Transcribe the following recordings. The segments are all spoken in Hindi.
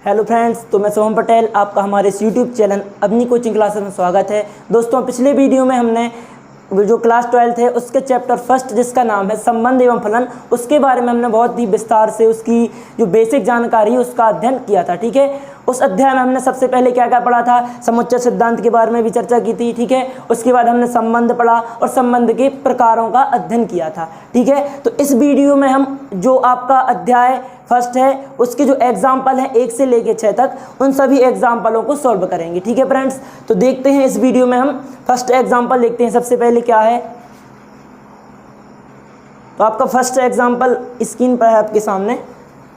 हेलो फ्रेंड्स, तो मैं सोहम पटेल, आपका हमारे इस यूट्यूब चैनल अपनी कोचिंग क्लासेस में स्वागत है। दोस्तों, पिछले वीडियो में हमने जो क्लास 12 है उसके चैप्टर फर्स्ट जिसका नाम है संबंध एवं फलन, उसके बारे में हमने बहुत ही विस्तार से उसकी जो बेसिक जानकारी है उसका अध्ययन किया था। ठीक है, उस अध्याय में हमने सबसे पहले क्या क्या पढ़ा था, समुच्चय सिद्धांत के बारे में भी चर्चा की थी। ठीक है, उसके बाद हमने संबंध पढ़ा और संबंध के प्रकारों का अध्ययन किया था। ठीक है, तो इस वीडियो में हम जो आपका अध्याय फर्स्ट है उसके जो एग्जाम्पल हैं 1 से लेकर 6 तक, उन सभी एग्जाम्पलों को सॉल्व करेंगे। ठीक है फ्रेंड्स, तो देखते हैं इस वीडियो में हम फर्स्ट एग्जाम्पल देखते हैं। सबसे पहले क्या है, तो आपका फर्स्ट एग्जाम्पल स्क्रीन पर है आपके सामने।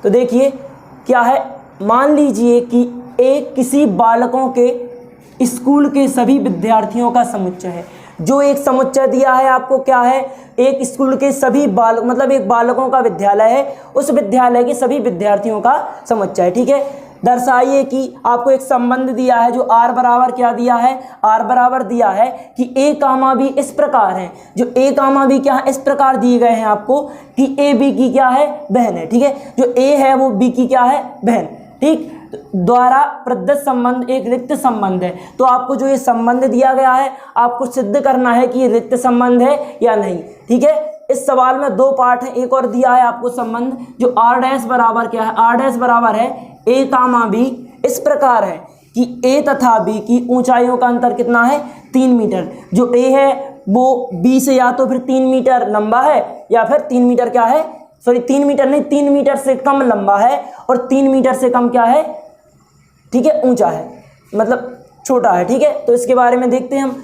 तो देखिए क्या है, मान लीजिए कि एक किसी बालकों के स्कूल के सभी विद्यार्थियों का समुच्चय है। जो एक समुच्चय दिया है आपको क्या है, एक स्कूल के सभी मतलब एक बालकों का विद्यालय है, उस विद्यालय के सभी विद्यार्थियों का समुच्चय है। ठीक है, दर्शाइए कि आपको एक संबंध दिया है जो r बराबर क्या दिया है, r बराबर दिया है कि a कामा b इस प्रकार है। जो a कामा b क्या है, इस प्रकार दिए गए हैं आपको कि a b की क्या है, बहन है। ठीक है, जो a है वो b की क्या है, बहन। ठीक, द्वारा प्रदत्त संबंध एक रिक्त संबंध है। तो आपको जो ये संबंध दिया गया है आपको सिद्ध करना है कि ये रिक्त संबंध है या नहीं। ठीक है, इस सवाल में 2 पार्ट है, एक और दिया है आपको संबंध जो r डैश बराबर क्या है, r डैश बराबर है a कामा b इस प्रकार है कि a तथा b की ऊंचाइयों का अंतर कितना है, 3 मीटर। जो a है वो b से या तो फिर 3 मीटर लंबा है या फिर 3 मीटर क्या है, सॉरी 3 मीटर नहीं, 3 मीटर से कम लंबा है और 3 मीटर से कम क्या है, ठीक है, ऊंचा है, मतलब छोटा है। ठीक है, तो इसके बारे में देखते हैं हम।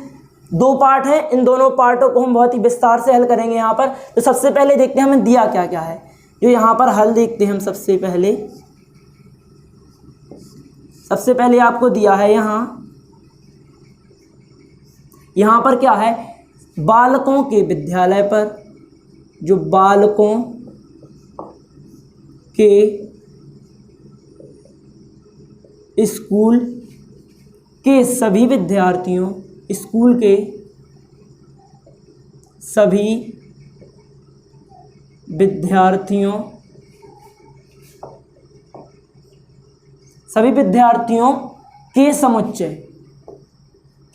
2 पार्ट हैं, इन दोनों पार्टों को हम बहुत ही विस्तार से हल करेंगे यहाँ पर। तो सबसे पहले देखते हैं हमें दिया क्या क्या है, जो यहाँ पर हल देखते हैं हम। सबसे पहले आपको दिया है यहाँ पर क्या है, बालकों के विद्यालय पर, जो बालकों के स्कूल के सभी विद्यार्थियों, स्कूल के सभी विद्यार्थियों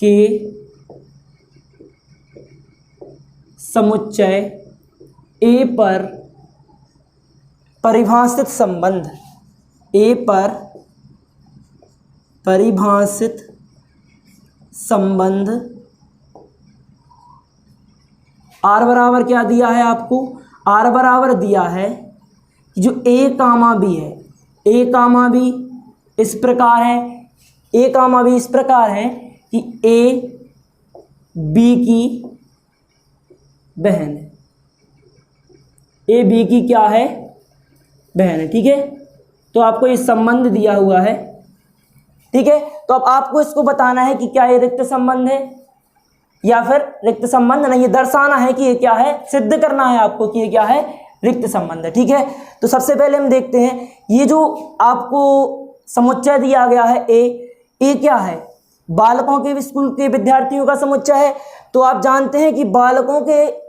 के समुच्चय ए पर परिभाषित संबंध r बराबर क्या दिया है आपको, r बराबर दिया है कि जो a कामा b है, a कामा b इस प्रकार है, a कामा b इस प्रकार है कि a b की बहन है, a b की क्या है, बहन है। ठीक है, तो आपको ये संबंध दिया हुआ है। ठीक है, तो अब आपको इसको बताना है कि क्या ये रिक्त संबंध है या फिर रिक्त संबंध नहीं, ये दर्शाना है कि ये क्या है, सिद्ध करना है आपको कि ये क्या है, रिक्त संबंध है। ठीक है, तो सबसे पहले हम देखते हैं ये जो आपको समुच्चय दिया गया है ए क्या है, बालकों के स्कूल के विद्यार्थियों का समुच्चय है। तो आप जानते हैं कि बालकों के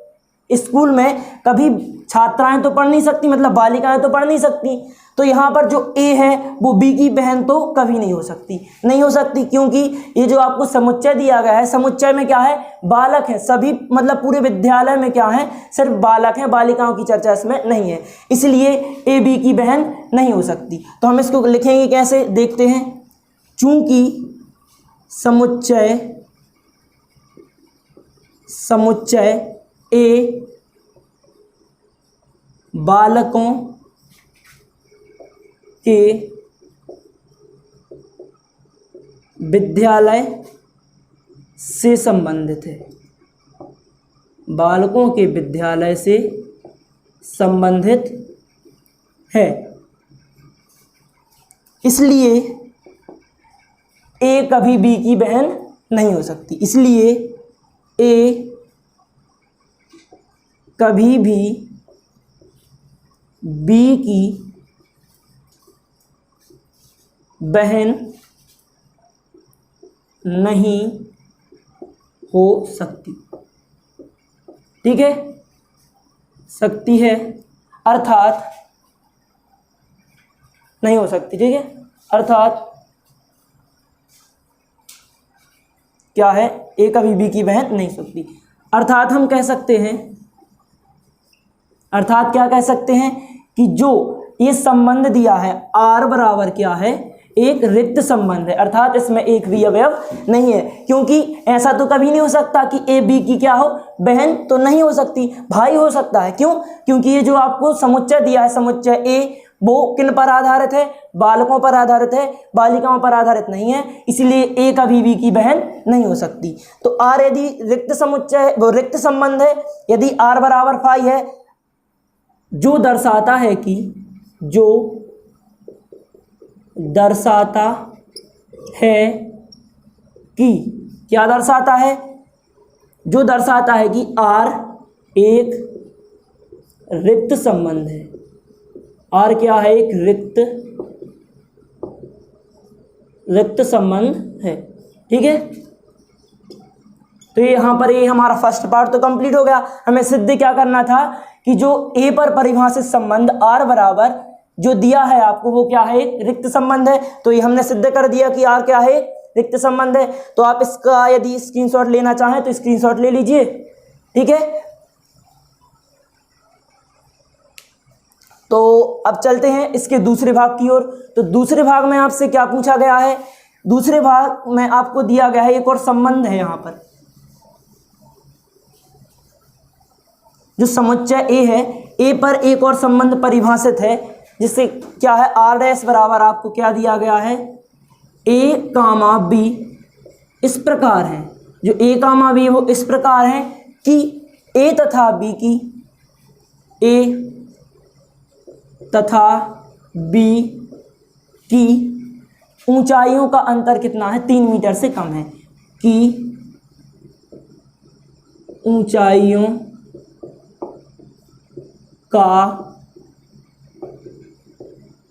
स्कूल में कभी छात्राएं तो पढ़ नहीं सकती, मतलब बालिकाएं तो पढ़ नहीं सकती। तो यहाँ पर जो ए है वो बी की बहन तो कभी नहीं हो सकती, क्योंकि ये जो आपको समुच्चय दिया गया है, समुच्चय में क्या है, बालक है सभी, मतलब पूरे विद्यालय में क्या है, सिर्फ बालक है, बालिकाओं की चर्चा इसमें नहीं है, इसलिए ए बी की बहन नहीं हो सकती। तो हम इसको लिखेंगे कैसे, देखते हैं। चूंकि समुच्चय ए बालकों के विद्यालय से संबंधित है, बालकों के विद्यालय से संबंधित है, इसलिए ए कभी बी की बहन नहीं हो सकती, इसलिए ए कभी भी बी की बहन नहीं हो सकती। ठीक है, सकती है अर्थात नहीं हो सकती। ठीक है, अर्थात क्या है, ए कभी बी की बहन नहीं सकती। अर्थात हम कह सकते हैं, अर्थात क्या कह सकते हैं कि जो ये संबंध दिया है आर बराबर क्या है, एक रिक्त संबंध है। अर्थात इसमें एक भी अवयव नहीं है, क्योंकि ऐसा तो कभी नहीं हो सकता कि ए बी की क्या हो, बहन तो नहीं हो सकती, भाई हो सकता है। क्यों? क्योंकि ये जो आपको समुच्चय दिया है, समुच्चय ए, वो किन पर आधारित है, बालकों पर आधारित है, बालिकाओं पर आधारित नहीं है, इसलिए ए कभी बी की बहन नहीं हो सकती। तो आर यदि रिक्त समुच्चय, वो रिक्त संबंध है, यदि आर बराबर फाई है, जो दर्शाता है कि, जो दर्शाता है कि, क्या दर्शाता है, जो दर्शाता है कि आर एक रिक्त संबंध है। आर क्या है, एक रिक्त संबंध है। ठीक है, तो ये यहाँ पर ये हमारा फर्स्ट पार्ट तो कंप्लीट हो गया। हमें सिद्ध क्या करना था कि जो ए पर परिभाषित संबंध आर बराबर जो दिया है आपको, वो क्या है, एक रिक्त संबंध है। तो ये हमने सिद्ध कर दिया कि आर क्या है, रिक्त संबंध है। तो आप इसका यदि स्क्रीनशॉट लेना चाहें तो स्क्रीनशॉट ले लीजिए। ठीक है, तो अब चलते हैं इसके दूसरे भाग की ओर। तो दूसरे भाग में आपसे क्या पूछा गया है, दूसरे भाग में आपको दिया गया है एक और संबंध है। यहाँ पर जो समुच्चय ए है, ए पर एक और संबंध परिभाषित है, जिससे क्या है, आर डैश बराबर आपको क्या दिया गया है, ए कामा बी इस प्रकार है। जो ए कामा बी वो इस प्रकार है कि ए तथा बी की, ए तथा बी की ऊंचाइयों का अंतर कितना है, 3 मीटर से कम है। कि ऊंचाइयों का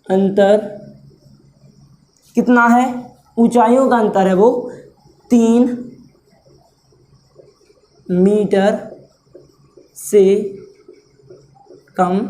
अंतर कितना है, ऊंचाइयों का अंतर है वो 3 मीटर से कम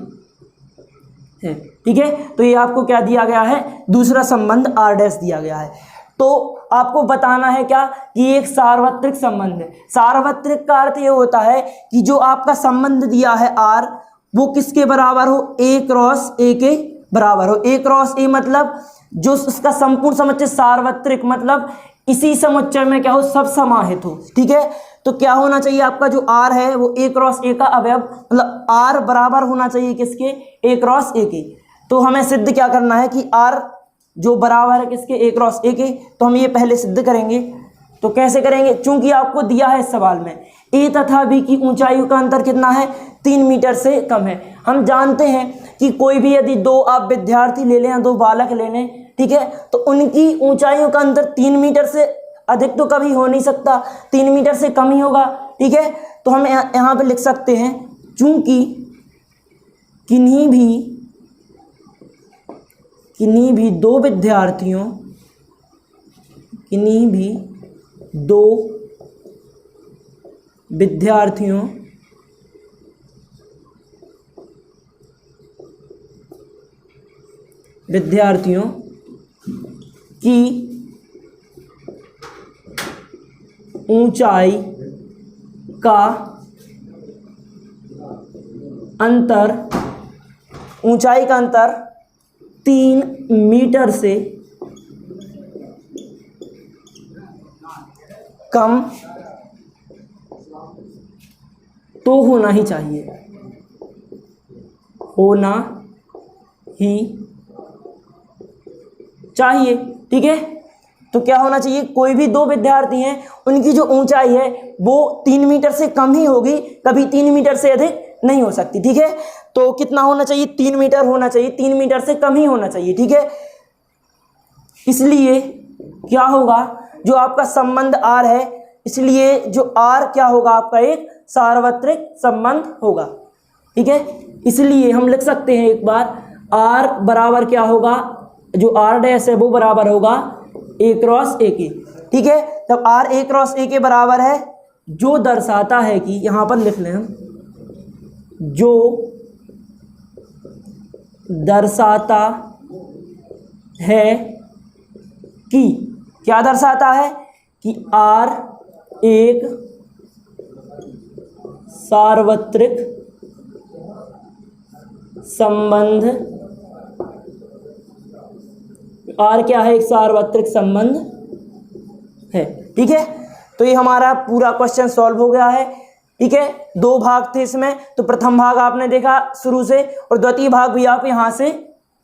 है। ठीक है, तो ये आपको क्या दिया गया है, दूसरा संबंध आर डैश दिया गया है। तो आपको बताना है क्या कि एक सार्वत्रिक संबंध है। सार्वत्रिक का अर्थ ये होता है कि जो आपका संबंध दिया है आर, वो किसके बराबर हो, ए क्रॉस ए के बराबर हो। ए क्रॉस ए मतलब जो उसका संपूर्ण समुच्चय, सार्वत्रिक मतलब इसी समुच्चय में क्या हो, सब समाहित हो। ठीक है, तो क्या होना चाहिए, आपका जो आर है वो ए क्रॉस ए का अवयव, मतलब आर बराबर होना चाहिए किसके, ए क्रॉस ए के। तो हमें सिद्ध क्या करना है कि आर जो बराबर है किसके, ए क्रॉस ए के। तो हम ये पहले सिद्ध करेंगे। तो कैसे करेंगे, चूंकि आपको दिया है इस सवाल में ए तथा बी की ऊंचाइयों का अंतर कितना है, 3 मीटर से कम है। हम जानते हैं कि कोई भी यदि दो आप विद्यार्थी ले लें, दो बालक ले लें, ठीक है, तो उनकी ऊंचाइयों का अंतर 3 मीटर से अधिक तो कभी हो नहीं सकता, 3 मीटर से कम ही होगा। ठीक है, तो हम यहाँ पे लिख सकते हैं, चूंकि किन्हीं भी दो विद्यार्थियों, किन्हीं भी दो विद्यार्थियों की ऊंचाई का अंतर 3 मीटर से कम तो होना ही चाहिए, होना ही चाहिए। ठीक है, तो क्या होना चाहिए, कोई भी दो विद्यार्थी हैं, उनकी जो ऊंचाई है वो 3 मीटर से कम ही होगी, कभी 3 मीटर से अधिक नहीं हो सकती। ठीक है, तो कितना होना चाहिए, 3 मीटर होना चाहिए, 3 मीटर से कम ही होना चाहिए। ठीक है, इसलिए क्या होगा, जो आपका संबंध आर है, इसलिए जो आर क्या होगा, आपका एक सार्वत्रिक संबंध होगा। ठीक है, इसलिए हम लिख सकते हैं एक बार, आर बराबर क्या होगा, जो आर डैश है वो बराबर होगा ए क्रॉस ए के। ठीक है, तब आर ए क्रॉस ए के बराबर है, जो दर्शाता है कि, यहां पर लिख लें हम, जो दर्शाता है कि क्या दर्शाता है कि आर एक सार्वत्रिक संबंध, आर क्या है, एक सार्वत्रिक संबंध है। ठीक है, तो ये हमारा पूरा क्वेश्चन सॉल्व हो गया है। ठीक है, दो भाग थे इसमें, तो प्रथम भाग आपने देखा शुरू से और द्वितीय भाग भी आप यहां से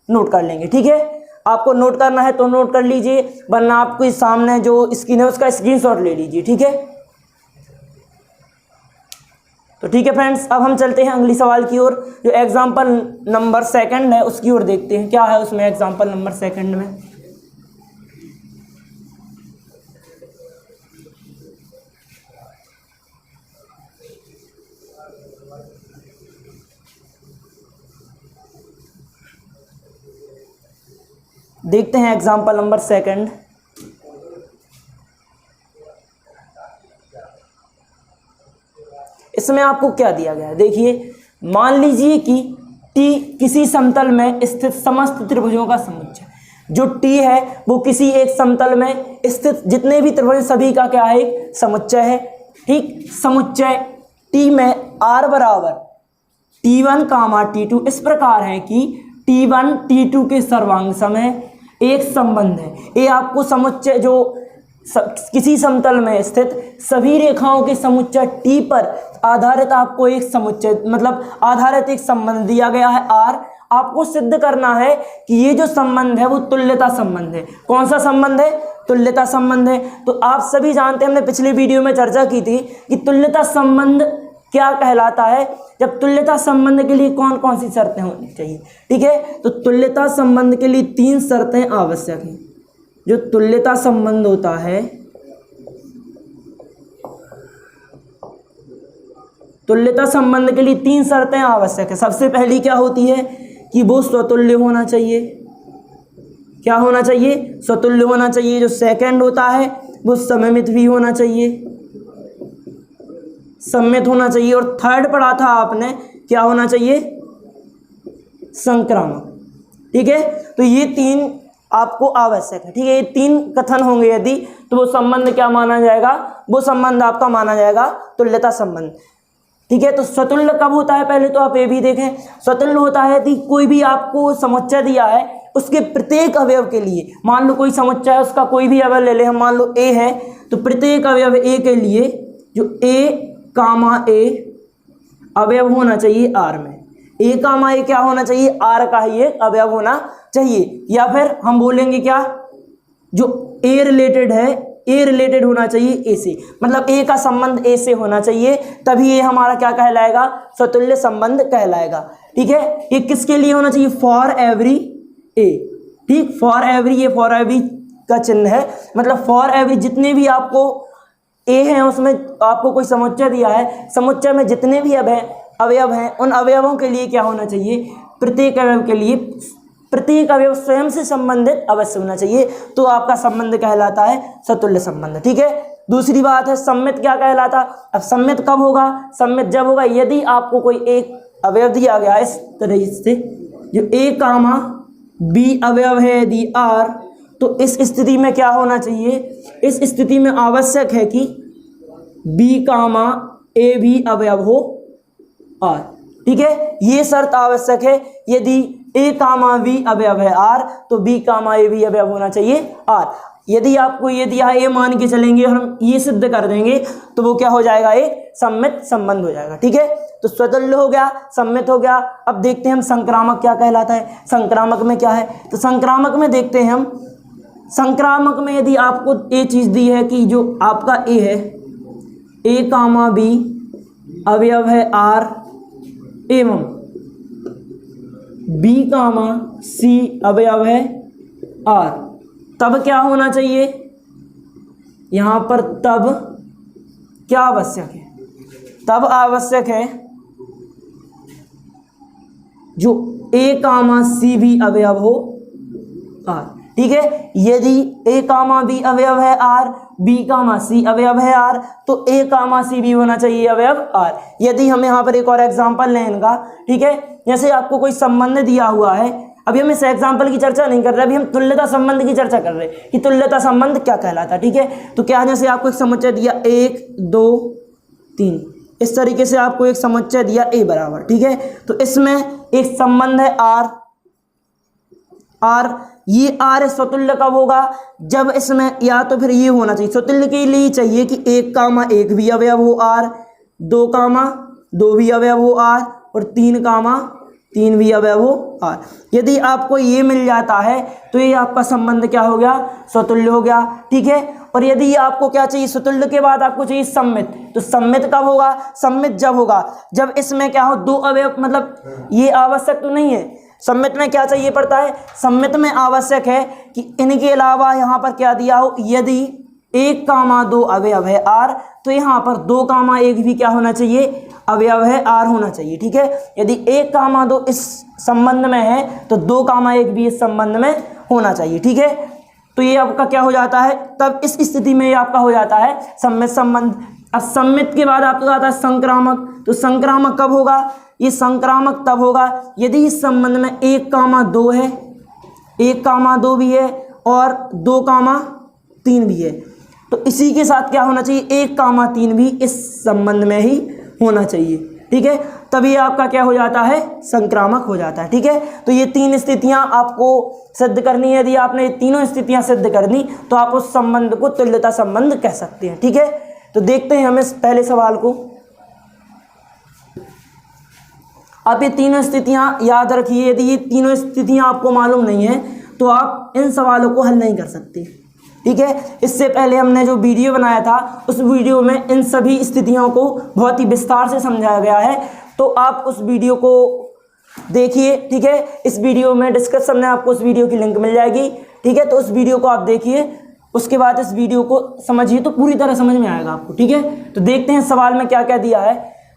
नोट कर लेंगे। ठीक है, आपको नोट करना है तो नोट कर लीजिए, वरना आपके सामने जो स्क्रीन है उसका स्क्रीनशॉट ले लीजिए। ठीक है, तो ठीक है फ्रेंड्स, अब हम चलते हैं अगली सवाल की ओर, जो एग्जाम्पल नंबर सेकंड है उसकी ओर देखते हैं क्या है उसमें एग्जाम्पल नंबर सेकंड में। देखते हैं एग्जाम्पल नंबर सेकंड। इसमें आपको क्या दिया गया है, देखिए, मान लीजिए कि टी किसी समतल में स्थित समस्त त्रिभुजों का समुच्चय। जो टी है वो किसी एक समतल में स्थित जितने भी त्रिभुज सभी का क्या है, एक समुच्चय है। ठीक, समुच्चय टी में आर बराबर T1, T2 इस प्रकार है कि T1 T2 के सर्वांग समय एक संबंध है। ये आपको समुच्चय जो किसी समतल में स्थित सभी रेखाओं के समुच्चय T पर आधारित आपको एक समुच्चय मतलब आधारित एक संबंध दिया गया है R। आपको सिद्ध करना है कि ये जो संबंध है वो तुल्यता संबंध है। कौन सा संबंध है, तुल्यता संबंध है। तो आप सभी जानते हैं, हमने पिछले वीडियो में चर्चा की थी कि तुल्यता संबंध क्या कहलाता है, जब तुल्यता संबंध के लिए कौन कौन सी शर्तें होनी चाहिए। ठीक है, तो तुल्यता संबंध के लिए 3 शर्तें आवश्यक हैं। जो तुल्यता संबंध होता है, तुल्यता संबंध के लिए 3 शर्तें आवश्यक है। सबसे पहली क्या होती है कि वो स्वतुल्य होना चाहिए। क्या होना चाहिए, स्वतुल्य होना चाहिए। जो सेकंड होता है वो सममित भी होना चाहिए, सममित होना चाहिए। और थर्ड पढ़ा था आपने, क्या होना चाहिए, संक्रामक। ठीक है, तो ये 3 आपको आवश्यक है। ठीक है, ये 3 कथन होंगे यदि, तो वो संबंध क्या माना जाएगा, वो संबंध आपका माना जाएगा तुल्यता संबंध। ठीक है, तो स्वतुल्य कब होता है, पहले तो आप ये भी देखें। स्वतुल्य होता है कि कोई भी आपको समुच्चय दिया है, उसके प्रत्येक अवयव के लिए, मान लो कोई समुच्चय है, उसका कोई भी अवयव ले ले, हम मान लो ए है, तो प्रत्येक अवयव ए के लिए जो ए कामा ए अवयव होना चाहिए आर में। ए कामा ए क्या होना चाहिए, आर का ही एक अवयव होना चाहिए। या फिर हम बोलेंगे क्या, जो ए रिलेटेड है, ए रिलेटेड होना चाहिए ए से, मतलब ए का संबंध ए से होना चाहिए, तभी ये हमारा क्या कहलाएगा, स्वतुल्य संबंध कहलाएगा। ठीक है, ये किसके लिए होना चाहिए, फॉर एवरी ए। ठीक, फॉर एवरी, ये फॉर एवरी का चिन्ह है, मतलब फॉर एवरी जितने भी आपको ए हैं उसमें आपको कोई समुच्चय दिया है, समुच्चय में जितने भी अवयव हैं उन अवयवों के लिए क्या होना चाहिए, प्रत्येक अवयव के लिए प्रत्येक अवयव स्वयं से संबंधित अवश्य होना चाहिए, तो आपका संबंध कहलाता है स्वतुल्य संबंध। ठीक है, दूसरी बात है सम्मित क्या कहलाता। अब सम्मित कब होगा, सम्मित जब होगा यदि आपको कोई एक अवयव दिया गया इस तरह से, जो ए कामा बी अवयव है यदि आर, तो इस स्थिति में क्या होना चाहिए, इस स्थिति में आवश्यक है कि बी कामा ए भी अवयव हो आर। ठीक है, ये शर्त आवश्यक है। यदि ए कामा बी अवयव है आर, तो बी कामा ए भी अवयव होना चाहिए आर। यदि आपको ये दिया है, ए मान के चलेंगे और हम ये सिद्ध कर देंगे, तो वो क्या हो जाएगा, एक सम्मित संबंध हो जाएगा। ठीक है, तो स्वतुल्य हो गया, सम्मित हो गया। अब देखते हैं हम संक्रामक क्या कहलाता है। संक्रामक में क्या है, तो संक्रामक में देखते हैं हम, संक्रामक में यदि आपको ये चीज दी है कि जो आपका ए है, ए कामा बी अवयव है आर एवं बी कामा सी अवयव है आर, तब क्या होना चाहिए, यहां पर तब क्या आवश्यक है, तब आवश्यक है जो ए कामा सी भी अवयव हो आर। ठीक है, यदि ए कामा बी अवयव है आर, बी कामा सी अवयव है आर, तो ए कामा सी भी होना चाहिए अवयव आर। यदि हम यहाँ पर एक और एग्जांपल लें इनका, ठीक है, जैसे आपको कोई संबंध दिया हुआ है, अभी हम इस एग्जाम्पल की चर्चा नहीं कर रहे, अभी हम तुल्यता संबंध की चर्चा कर रहे हैं कि तुल्यता संबंध क्या कहलाता है। ठीक है, तो क्या जैसे आपको एक समुच्चय दिया 1 2 3, इस तरीके से आपको एक समुच्चय दिया ए बराबर। ठीक है, तो इसमें एक संबंध है आर। ये आर स्वतुल्य कब होगा, जब इसमें या तो फिर ये होना चाहिए, स्वतुल्य के लिए चाहिए कि 1, 1 भी अवयव हो आर, 2, 2 भी अवयव हो आर, और 3, 3 भी अवयव हो आर। यदि आपको ये मिल जाता है तो ये आपका संबंध क्या हो गया, स्वतुल्य हो गया। ठीक है, और यदि ये आपको क्या चाहिए, स्वतुल्य के बाद आपको चाहिए सम्मित, तो सम्मित कब होगा, सम्मित जब होगा जब इसमें क्या हो, 2 अवयव, मतलब ये आवश्यक तो नहीं है, सम्मित में क्या चाहिए पड़ता है, सम्मित में आवश्यक है कि इनके अलावा यहाँ पर क्या दिया हो, यदि 1, 2 अवयव है आर, तो यहाँ पर 2, 1 भी क्या होना चाहिए, अवयव है आर होना चाहिए। ठीक है, यदि 1, 2 इस संबंध में है तो 2, 1 भी इस संबंध में होना चाहिए। ठीक है, तो ये आपका क्या हो जाता है, तब इस स्थिति में ये आपका हो जाता है सम्मित संबंध। अब सम्मित के बाद आपका आता है संक्रामक, तो संक्रामक कब होगा, ये संक्रामक तब होगा यदि इस संबंध में 1, 2 है, 1, 2 भी है और 2, 3 भी है, तो इसी के साथ क्या होना चाहिए, 1, 3 भी इस संबंध में ही होना चाहिए। ठीक है, तभी आपका क्या हो जाता है, संक्रामक हो जाता है। ठीक है, तो ये 3 स्थितियां आपको सिद्ध करनी है। यदि आपने ये तीनों स्थितियां सिद्ध कर दी तो आप उस संबंध को तुल्यता संबंध कह सकते हैं। ठीक है, तो देखते हैं हम इस पहले सवाल को। आप ये तीनों स्थितियां याद रखिए, यदि ये तीनों स्थितियां आपको मालूम नहीं है तो आप इन सवालों को हल नहीं कर सकते। ठीक है, इससे पहले हमने जो वीडियो बनाया था उस वीडियो में इन सभी स्थितियों को बहुत ही विस्तार से समझाया गया है, तो आप उस वीडियो को देखिए। ठीक है, इस वीडियो में डिस्क्रिप्शन में आपको उस वीडियो की लिंक मिल जाएगी। ठीक है, तो उस वीडियो को आप देखिए, उसके बाद इस वीडियो को समझिए तो पूरी तरह समझ में आएगा आपको। ठीक है, तो देखते हैं सवाल में क्या क्या दिया है।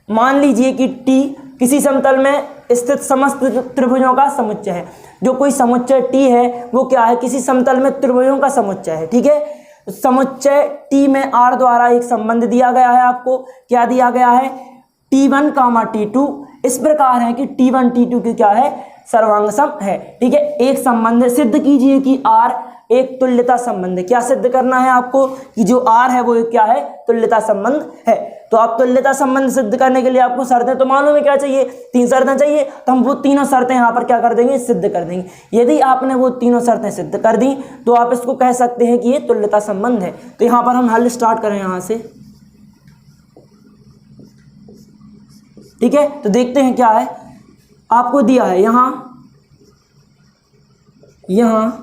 मान लीजिए कि टी किसी समतल में स्थित समस्त त्रिभुजों का समुच्चय है। जो कोई समुच्चय टी है वो क्या है, किसी समतल में त्रिभुजों का समुच्चय है। ठीक है, समुच्चय टी में आर द्वारा एक संबंध दिया गया है। आपको क्या दिया गया है, T1, T2 इस प्रकार है कि T1 T2 की क्या है, सर्वांग सम है। ठीक है, एक संबंध सिद्ध कीजिए कि आर एक तुल्यता संबंध है। क्या सिद्ध करना है आपको कि जो आर है वो क्या है, तुल्यता संबंध है। तो आप तुल्यता संबंध सिद्ध करने के लिए आपको शर्तें तो मालूम है क्या चाहिए, 3 शर्तें चाहिए, तो हम वो तीनों शर्तें यहाँ पर क्या कर देंगे, सिद्ध कर देंगे। यदि आपने वो तीनों शर्तें सिद्ध कर दी तो आप इसको कह सकते हैं कि ये तुल्यता संबंध है। तो यहाँ पर हम हल स्टार्ट करें यहाँ से। ठीक है, तो देखते हैं क्या है आपको दिया है। यहाँ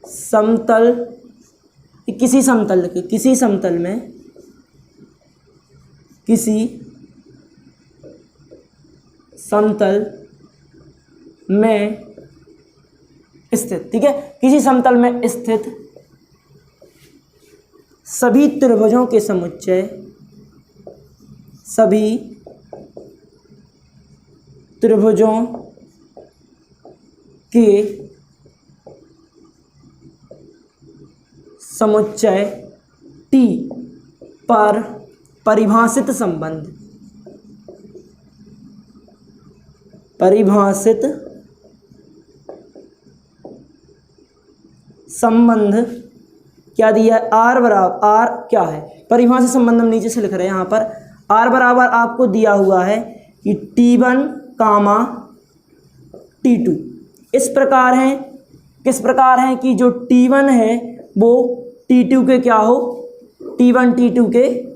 समतल, किसी समतल में स्थित, ठीक है, किसी समतल में स्थित सभी त्रिभुजों के समुच्चय, सभी त्रिभुजों के समुच्चय टी पर परिभाषित संबंध क्या दिया है, आर बराबर, आर क्या है, परिभाषित संबंध हम नीचे से लिख रहे हैं। यहाँ पर आर बराबर आपको दिया हुआ है कि T1, T2 इस प्रकार है, किस प्रकार है कि जो T1 है वो T2 के क्या हो, T1 T2 के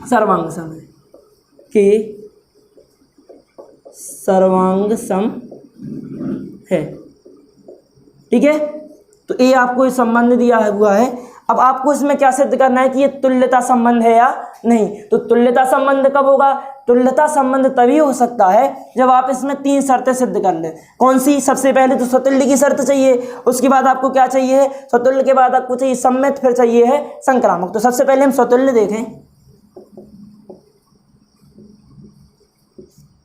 सर्वांग सम है, के सर्वांग सम है। ठीक है, तो ये आपको ये संबंध दिया हुआ है। अब आपको इसमें क्या सिद्ध करना है कि ये तुल्यता संबंध है या नहीं। तो तुल्यता संबंध कब होगा, तुल्यता संबंध तभी हो सकता है जब आप इसमें 3 शर्तें सिद्ध कर लें। कौन सी, सबसे पहले तो स्वतुल्य की शर्त चाहिए, उसके बाद आपको क्या चाहिए है, स्वतुल्य के बाद आपको चाहिए सम्मित, फिर चाहिए है संक्रामक। तो सबसे पहले हम स्वतुल्य देखें,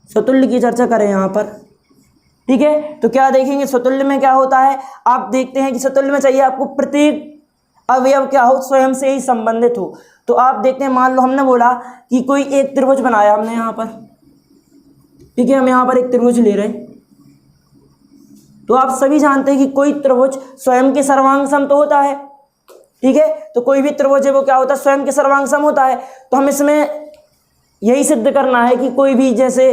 स्वतुल्य की चर्चा करें यहाँ पर। ठीक है, तो क्या देखेंगे स्वतुल्य में क्या होता है, आप देखते हैं कि स्वतुल्य में चाहिए आपको प्रत्येक अवयव क्या हो, स्वयं से ही संबंधित हो। तो आप देखते हैं, मान लो हमने बोला कि कोई एक त्रिभुज बनाया हमने यहाँ पर, ठीक है, हम यहाँ पर एक त्रिभुज ले रहे हैं। तो आप सभी जानते हैं कि कोई त्रिभुज स्वयं के सर्वांग सम तो होता है, ठीक है। तो कोई भी त्रिभुज है वो क्या होता है, स्वयं के सर्वांग सम होता है। तो हम इसमें यही सिद्ध करना है कि कोई भी, जैसे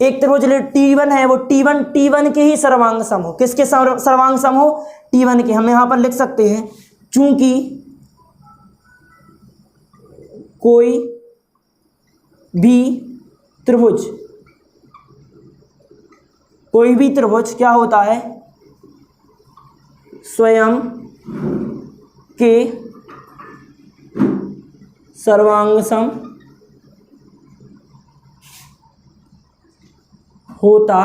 एक त्रिभुज T1 है, वो T1 के ही सर्वांग सम हो। किसके सर्वांग सम हो, T1 के। हम यहाँ पर लिख सकते हैं, चूंकि कोई भी त्रिभुज क्या होता है, स्वयं के सर्वांग सम होता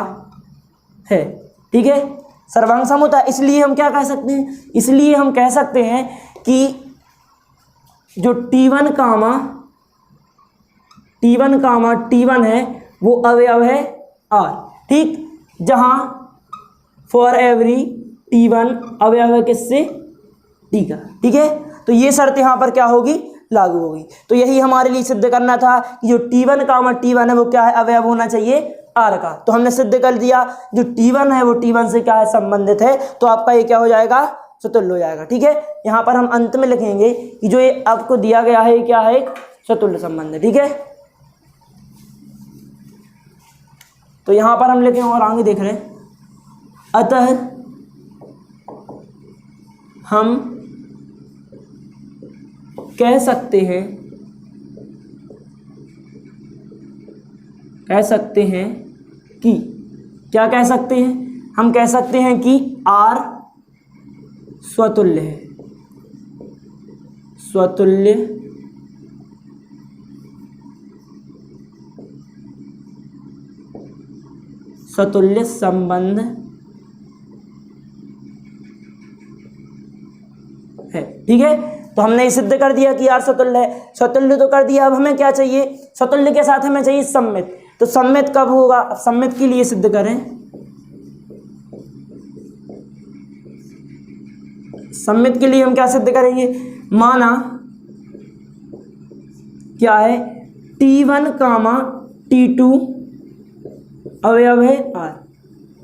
है, ठीक है। सर्वांग सम होता है, इसलिए हम क्या कह सकते हैं, इसलिए हम कह सकते हैं कि जो T1 T1 है वो अवयव है R, ठीक। जहां फॉर एवरी T1 अवयव है किससे, T का, ठीक है। तो ये शर्त यहां पर क्या होगी, लागू होगी। तो यही हमारे लिए सिद्ध करना था कि जो T1 है वो क्या है, अवयव होना चाहिए R का। तो हमने सिद्ध कर दिया, जो T1 है वो T1 से क्या है, संबंधित है। तो आपका ये क्या हो जाएगा, सतुल्य हो जाएगा, ठीक है। यहाँ पर हम अंत में लिखेंगे कि जो ये आपको दिया गया है, क्या है, एक सतुल्य संबंध है, ठीक है। तो यहाँ पर हम लिखेंगे और आगे देख रहे हैं, अतः हम कह सकते हैं कि, क्या कह सकते हैं, हम कह सकते हैं कि R स्वतुल्य है, स्वतुल्य संबंध है, ठीक है। तो हमने ये सिद्ध कर दिया कि R स्वतुल्य है, स्वतुल्य तो कर दिया। अब हमें क्या चाहिए, स्वतुल्य के साथ हमें चाहिए सममित। तो सममित कब होगा, सममित के लिए सिद्ध करें, सममित के लिए हम क्या सिद्ध करेंगे, माना क्या है, T1, T2 अवयव है R।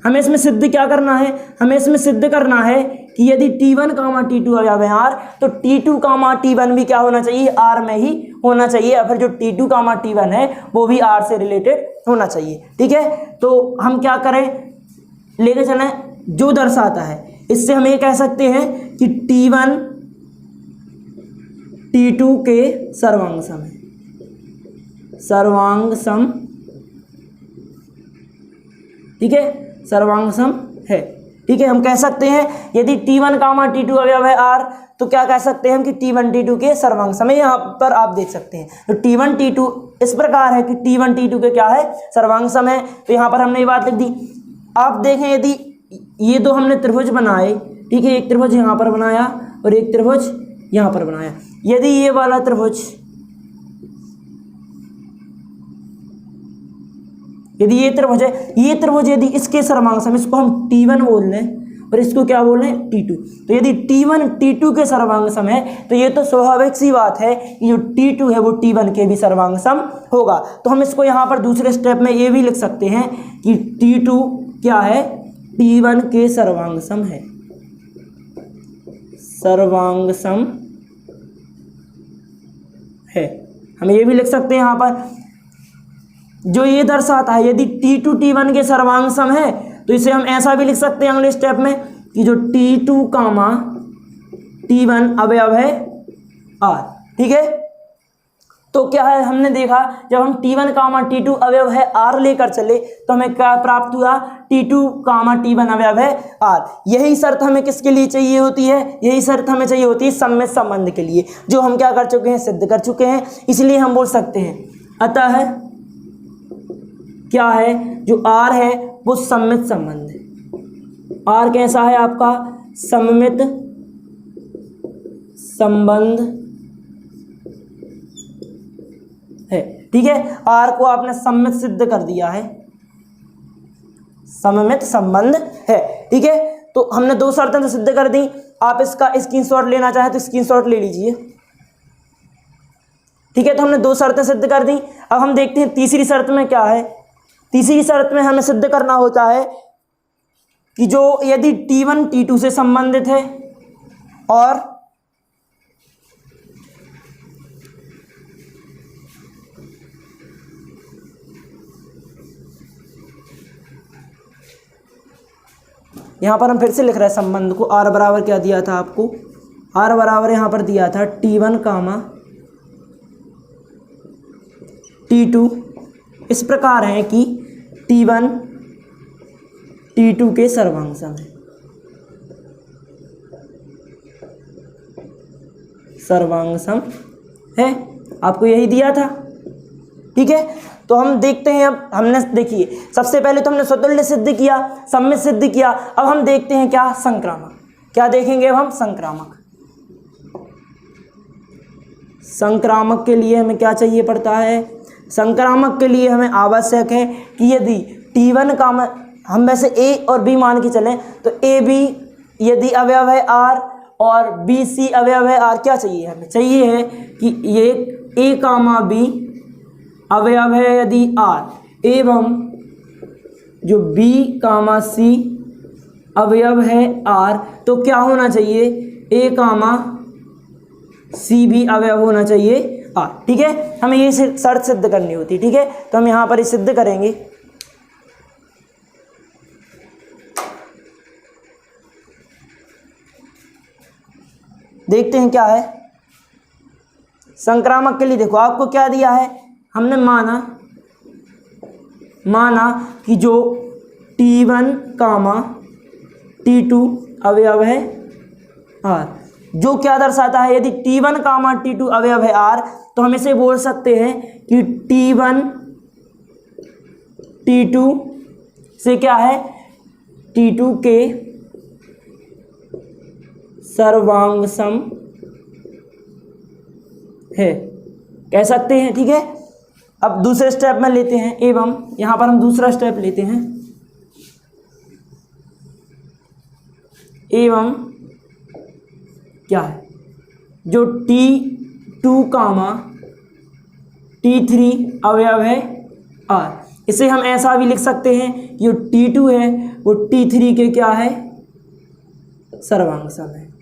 हमें इसमें सिद्ध क्या करना है, हमें इसमें सिद्ध करना है कि यदि T1, T2 अवयव है R, तो T2, T1 भी क्या होना चाहिए, R में ही होना चाहिए। और फिर जो T2, T1 है वो भी R से रिलेटेड होना चाहिए, ठीक है। तो हम क्या करें, लेके चलें जो दर्शाता है। इससे हम ये कह सकते हैं कि T1 T2 के सर्वांग सम है, सर्वांग सम, ठीक है, सर्वांग सम है, ठीक है। हम कह सकते हैं यदि T1, T2 अवयव है R, तो क्या कह सकते हैं हम कि T1 T2 के सर्वांग सम है। यहाँ पर आप देख सकते हैं तो T1 T2 इस प्रकार है कि T1 T2 के क्या है, सर्वांग सम है। तो यहाँ पर हमने ये बात लिख दी। आप देखें, यदि ये दो हमने त्रिभुज बनाए, ठीक है, एक त्रिभुज यहाँ पर बनाया और एक त्रिभुज यहाँ पर बनाया। यदि ये वाला त्रिभुज, यदि ये त्रिभुज है, ये त्रिभुज यदि इसके सर्वांग सम, इसको हम T1 बोल लें और इसको क्या बोल रहे हैं, T2। तो यदि T1 T2 के सर्वांग सम है, तो ये तो स्वाभाविक सी बात है कि जो T2 है वो T1 के भी सर्वांग सम होगा। तो हम इसको यहाँ पर दूसरे स्टेप में ये भी लिख सकते हैं कि T2 क्या है, T1 के सर्वांग सम है, सर्वांग सम है। हम ये भी लिख सकते हैं यहाँ पर, जो ये दर्शाता है यदि T2 T1 के सर्वांग सम है, तो इसे हम ऐसा भी लिख सकते हैं अगले स्टेप में कि जो T2, T1 अवयव है R, ठीक है। तो क्या है, हमने देखा जब हम T1, T2 अवयव है R लेकर चले तो हमें क्या प्राप्त हुआ, T2, T1 अवयव है R। यही शर्त हमें किसके लिए चाहिए होती है, यही शर्त हमें चाहिए होती है सममित संबंध के लिए, जो हम क्या कर चुके हैं, सिद्ध कर चुके हैं। इसलिए हम बोल सकते हैं अतः क्या है, जो R है वो सममित संबंध है। R कैसा है आपका, सममित संबंध है, ठीक है। R को आपने सममित सिद्ध कर दिया है, सममित संबंध है, ठीक है। तो हमने दो शर्तें तो सिद्ध कर दी। आप इसका स्क्रीनशॉट लेना चाहें तो स्क्रीनशॉट ले लीजिए, ठीक है। तो हमने दो शर्तें सिद्ध कर दी। अब हम देखते हैं तीसरी शर्त में क्या है। तीसरी शर्त में हमें सिद्ध करना होता है कि जो यदि T1 T2 से संबंधित है और यहाँ पर हम फिर से लिख रहे हैं संबंध को। R बराबर क्या दिया था आपको, R बराबर यहाँ पर दिया था T1 कामा T2 इस प्रकार है कि T1 T2 के सर्वांग सम है, सर्वांग सम है, आपको यही दिया था। ठीक है, तो हम देखते हैं, अब हमने देखिए सबसे पहले तो हमने स्वतुल्य सिद्ध किया, सम्मित सिद्ध किया, अब हम देखते हैं क्या संक्रामक, क्या देखेंगे अब हम संक्रामक। संक्रामक के लिए हमें क्या चाहिए पड़ता है, संक्रामक के लिए हमें आवश्यक है कि यदि T1 का हम वैसे A और B मान के चलें तो AB यदि अवयव है R और BC अवयव है R, क्या चाहिए हमें, चाहिए है कि ये A कामा B अवयव है यदि R एवं जो B कामा C अवयव है R, तो क्या होना चाहिए, A कामा C भी अवयव होना चाहिए R। ठीक है, हमें ये शर्त सिद्ध करनी होती है। ठीक है, तो हम यहाँ पर ये सिद्ध करेंगे। देखते हैं क्या है संक्रामक के लिए। देखो आपको क्या दिया है, हमने माना कि जो T1 कामा T2 अवयव है R, जो क्या दर्शाता है, यदि T1 कामा T2 अवयव है R तो हम इसे बोल सकते हैं कि T1 T2 से क्या है, T2 के सर्वांग सम है, कह सकते हैं। ठीक है, अब दूसरे स्टेप में लेते हैं, एवं यहां पर हम दूसरा स्टेप लेते हैं, एवं क्या है, जो T2 कामा T3 अवयव है R, इसे हम ऐसा भी लिख सकते हैं कि जो T2 है वो T3 के क्या है, सर्वांग सम है,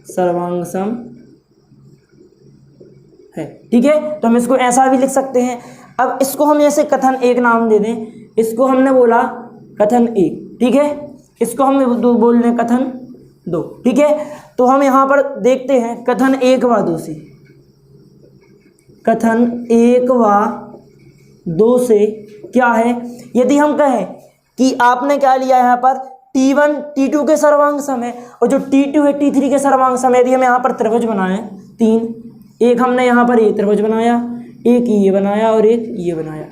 सर्वांग सम है। ठीक है, तो हम इसको ऐसा भी लिख सकते हैं। अब इसको हम ऐसे कथन एक नाम दे दें, इसको हमने बोला कथन एक। ठीक है, इसको हम दो बोल रहे कथन दो। ठीक है, तो हम यहाँ पर देखते हैं कथन एक व दो से, कथन एक व दो से क्या है, यदि हम कहें कि आपने क्या लिया यहाँ पर T1 T2 के सर्वांग सम है और जो T2 है T3 के सर्वांग सम है। यदि हम यहाँ पर त्रिभुज बनाए तीन, एक हमने यहाँ पर ये त्रिभुज बनाया, एक ये बनाया और एक ये बनाया।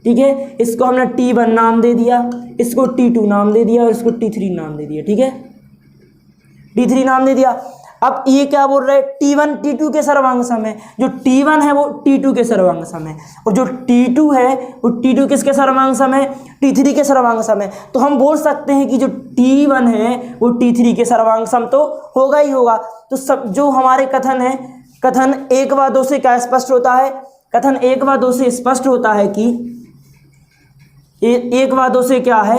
ठीक है, इसको हमने T1 नाम दे दिया, इसको T2 नाम दे दिया और इसको T3 नाम दे दिया। ठीक है, T3 नाम दे दिया। अब ये क्या बोल रहा है, T1 T2 के सर्वांग सम है, जो T1 है वो T2 के सर्वांग सम है और जो T2 है वो T2 किसके सर्वांग सम है, T3 के सर्वांग सम है। तो हम बोल सकते हैं कि जो T1 है वो T3 के सर्वांग सम तो होगा ही होगा। तो सब जो हमारे कथन है, कथन एक व दो से क्या स्पष्ट होता है, कथन एक व दो से स्पष्ट होता है कि एक व दो से क्या है,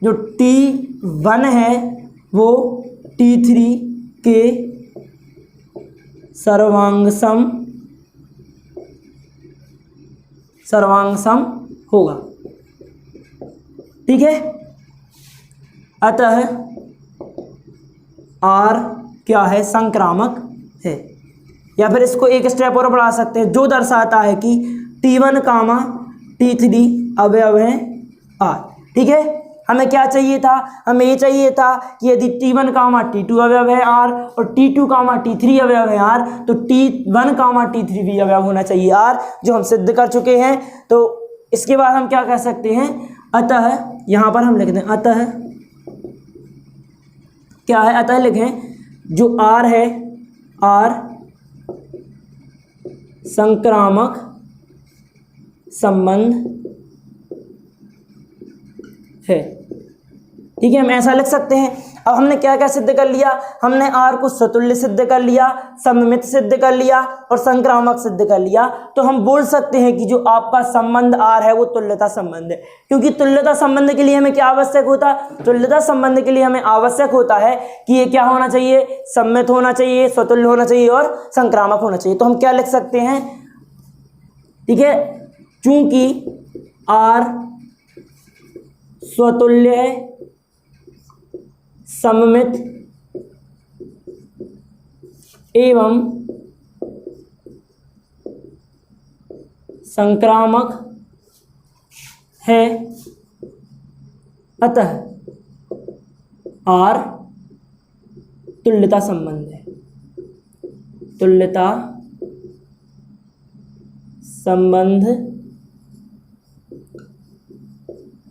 जो T1 है वो T3 के सर्वांग सम होगा। ठीक है, अतः R क्या है, संक्रामक है। या फिर इसको एक स्टेप और बढ़ा सकते हैं, जो दर्शाता है कि T1 कामा T3 अवयव है R। ठीक है, हमें क्या चाहिए था, हमें ये चाहिए था कि यदि T1 कामा T2 अवयव है R और T2 कामा T3 अवयव है R, तो T1 कामा T3 भी अवयव होना चाहिए R, जो हम सिद्ध कर चुके हैं। तो इसके बाद हम क्या कह सकते हैं, अतः यहाँ पर हम लिख दें, अतः क्या है, अतः लिखें जो R है, R संक्रामक संबंध है। ठीक है, हम ऐसा लिख सकते हैं। अब हमने क्या क्या सिद्ध कर लिया, हमने आर को सतुल्य सिद्ध कर लिया, सममित सिद्ध कर लिया और संक्रामक सिद्ध कर लिया। तो हम बोल सकते हैं कि जो आपका संबंध आर है वो तुल्यता संबंध है, क्योंकि तुल्यता संबंध के लिए हमें क्या आवश्यक होता है, तुल्यता संबंध के लिए हमें आवश्यक होता है कि ये क्या होना चाहिए, सममित होना चाहिए, स्वतुल्य होना चाहिए और संक्रामक होना चाहिए। तो हम क्या लिख सकते हैं, ठीक है, चूंकि आर स्वतुल्य है, सममित एवं संक्रामक है, अतः आर तुल्यता संबंध है, तुल्यता संबंध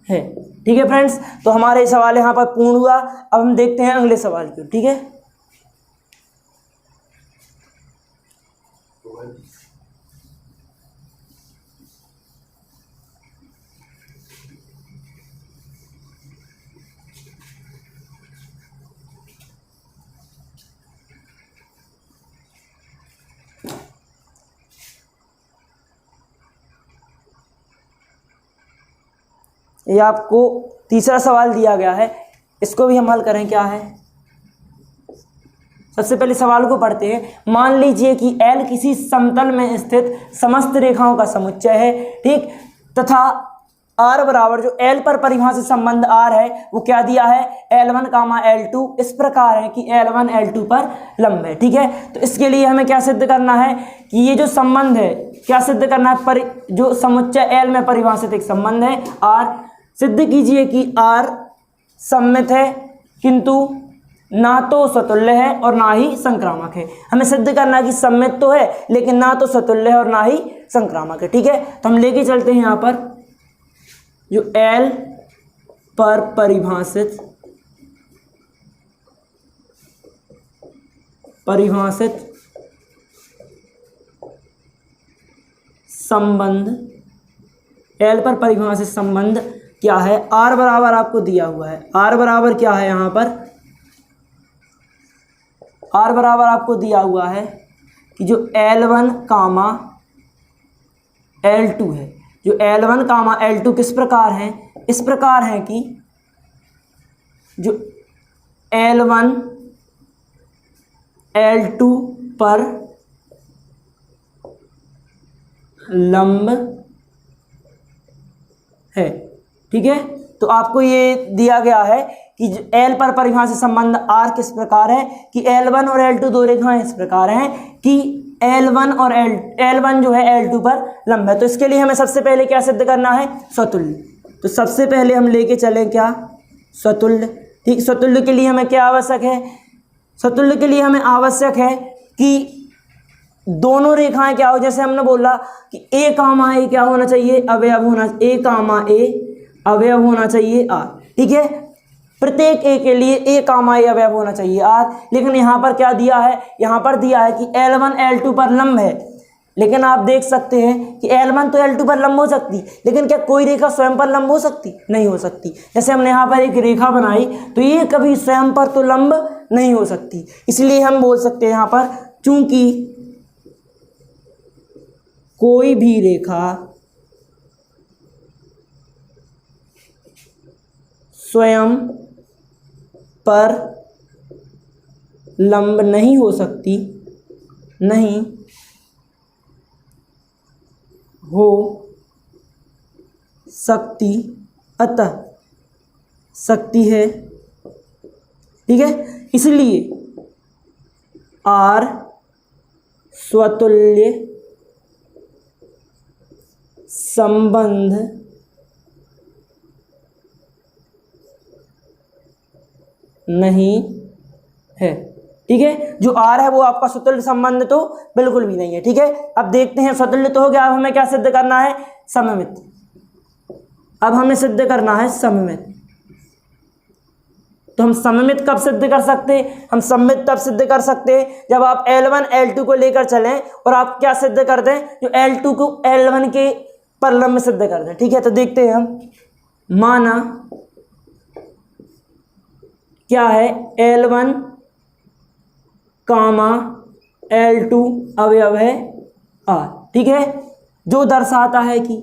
है। ठीक है फ्रेंड्स, तो हमारे सवाल यहाँ पर पूर्ण हुआ। अब हम देखते हैं अगले सवाल को। ठीक है, ये आपको तीसरा सवाल दिया गया है, इसको भी हम हल करें। क्या है, सबसे पहले सवाल को पढ़ते हैं। मान लीजिए कि L किसी समतल में स्थित समस्त रेखाओं का समुच्चय है, ठीक, तथा R बराबर जो L पर परिभाषित संबंध R है वो क्या दिया है, L1, L2 इस प्रकार है कि L1 L2 पर लंब है। ठीक है, तो इसके लिए हमें क्या सिद्ध करना है कि ये जो संबंध है, क्या सिद्ध करना है, जो समुच्चय L में परिभाषित एक संबंध है R, सिद्ध कीजिए कि R सममित है किंतु ना तो स्वतुल्य है और ना ही संक्रामक है। हमें सिद्ध करना है कि सममित तो है लेकिन ना तो स्वतुल्य है और ना ही संक्रामक है। ठीक है, तो हम लेके चलते हैं यहाँ पर जो L पर परिभाषित संबंध, L पर परिभाषित संबंध क्या है, R बराबर आपको दिया हुआ है। R बराबर क्या है, यहाँ पर R बराबर आपको दिया हुआ है कि जो L1, L2 है, जो L1, L2 किस प्रकार है, इस प्रकार है कि जो L1 L2 पर लंब है। ठीक है, तो आपको ये दिया गया है कि L पर परिभाषित संबंध R किस प्रकार है कि L1 और L2 दो रेखाएं इस प्रकार हैं कि L1 जो है L2 पर लंब है। तो इसके लिए हमें सबसे पहले क्या सिद्ध करना है, स्वतुल्य। तो सबसे पहले हम लेके चलें क्या, स्वतुल्य। ठीक, स्वतुल्य के लिए हमें क्या आवश्यक है, स्वतुल्य के लिए हमें आवश्यक है कि दोनों रेखाएं क्या हो, जैसे हमने बोला कि A, A क्या होना चाहिए, अवयव होना, A, A अवयव होना चाहिए R। ठीक है, प्रत्येक A के लिए A, A अवयव होना चाहिए R। लेकिन यहाँ पर क्या दिया है, यहाँ पर दिया है कि L1 L2 पर लंब है। लेकिन आप देख सकते हैं कि L1 तो L2 पर लंब हो सकती, लेकिन क्या कोई रेखा स्वयं पर लंब हो सकती, नहीं हो सकती। जैसे हमने यहाँ पर एक रेखा बनाई तो ये कभी स्वयं पर तो लंब नहीं हो सकती। इसलिए हम बोल सकते हैं यहाँ पर, चूंकि कोई भी रेखा स्वयं पर लंब नहीं हो सकती, नहीं हो सकती, अतः सकती है। ठीक है, इसलिए R स्वतुल्य संबंध नहीं है। ठीक है, जो R है वो आपका स्वतुल्य संबंध तो बिल्कुल भी नहीं है। ठीक है, अब देखते हैं, स्वतुल्य तो हो गया, अब हमें क्या सिद्ध करना है, सममित। अब हमें सिद्ध करना है सममित। तो हम सममित कब सिद्ध कर सकते हैं, हम सममित तब सिद्ध कर सकते हैं जब आप L1 L2 को लेकर चलें और आप क्या सिद्ध कर दें, जो L2 को L1 के पर लंब सिद्ध कर दें। ठीक है, तो देखते हैं हम, माना क्या है L1 कामा L2 अवयव है R। ठीक है, जो दर्शाता है कि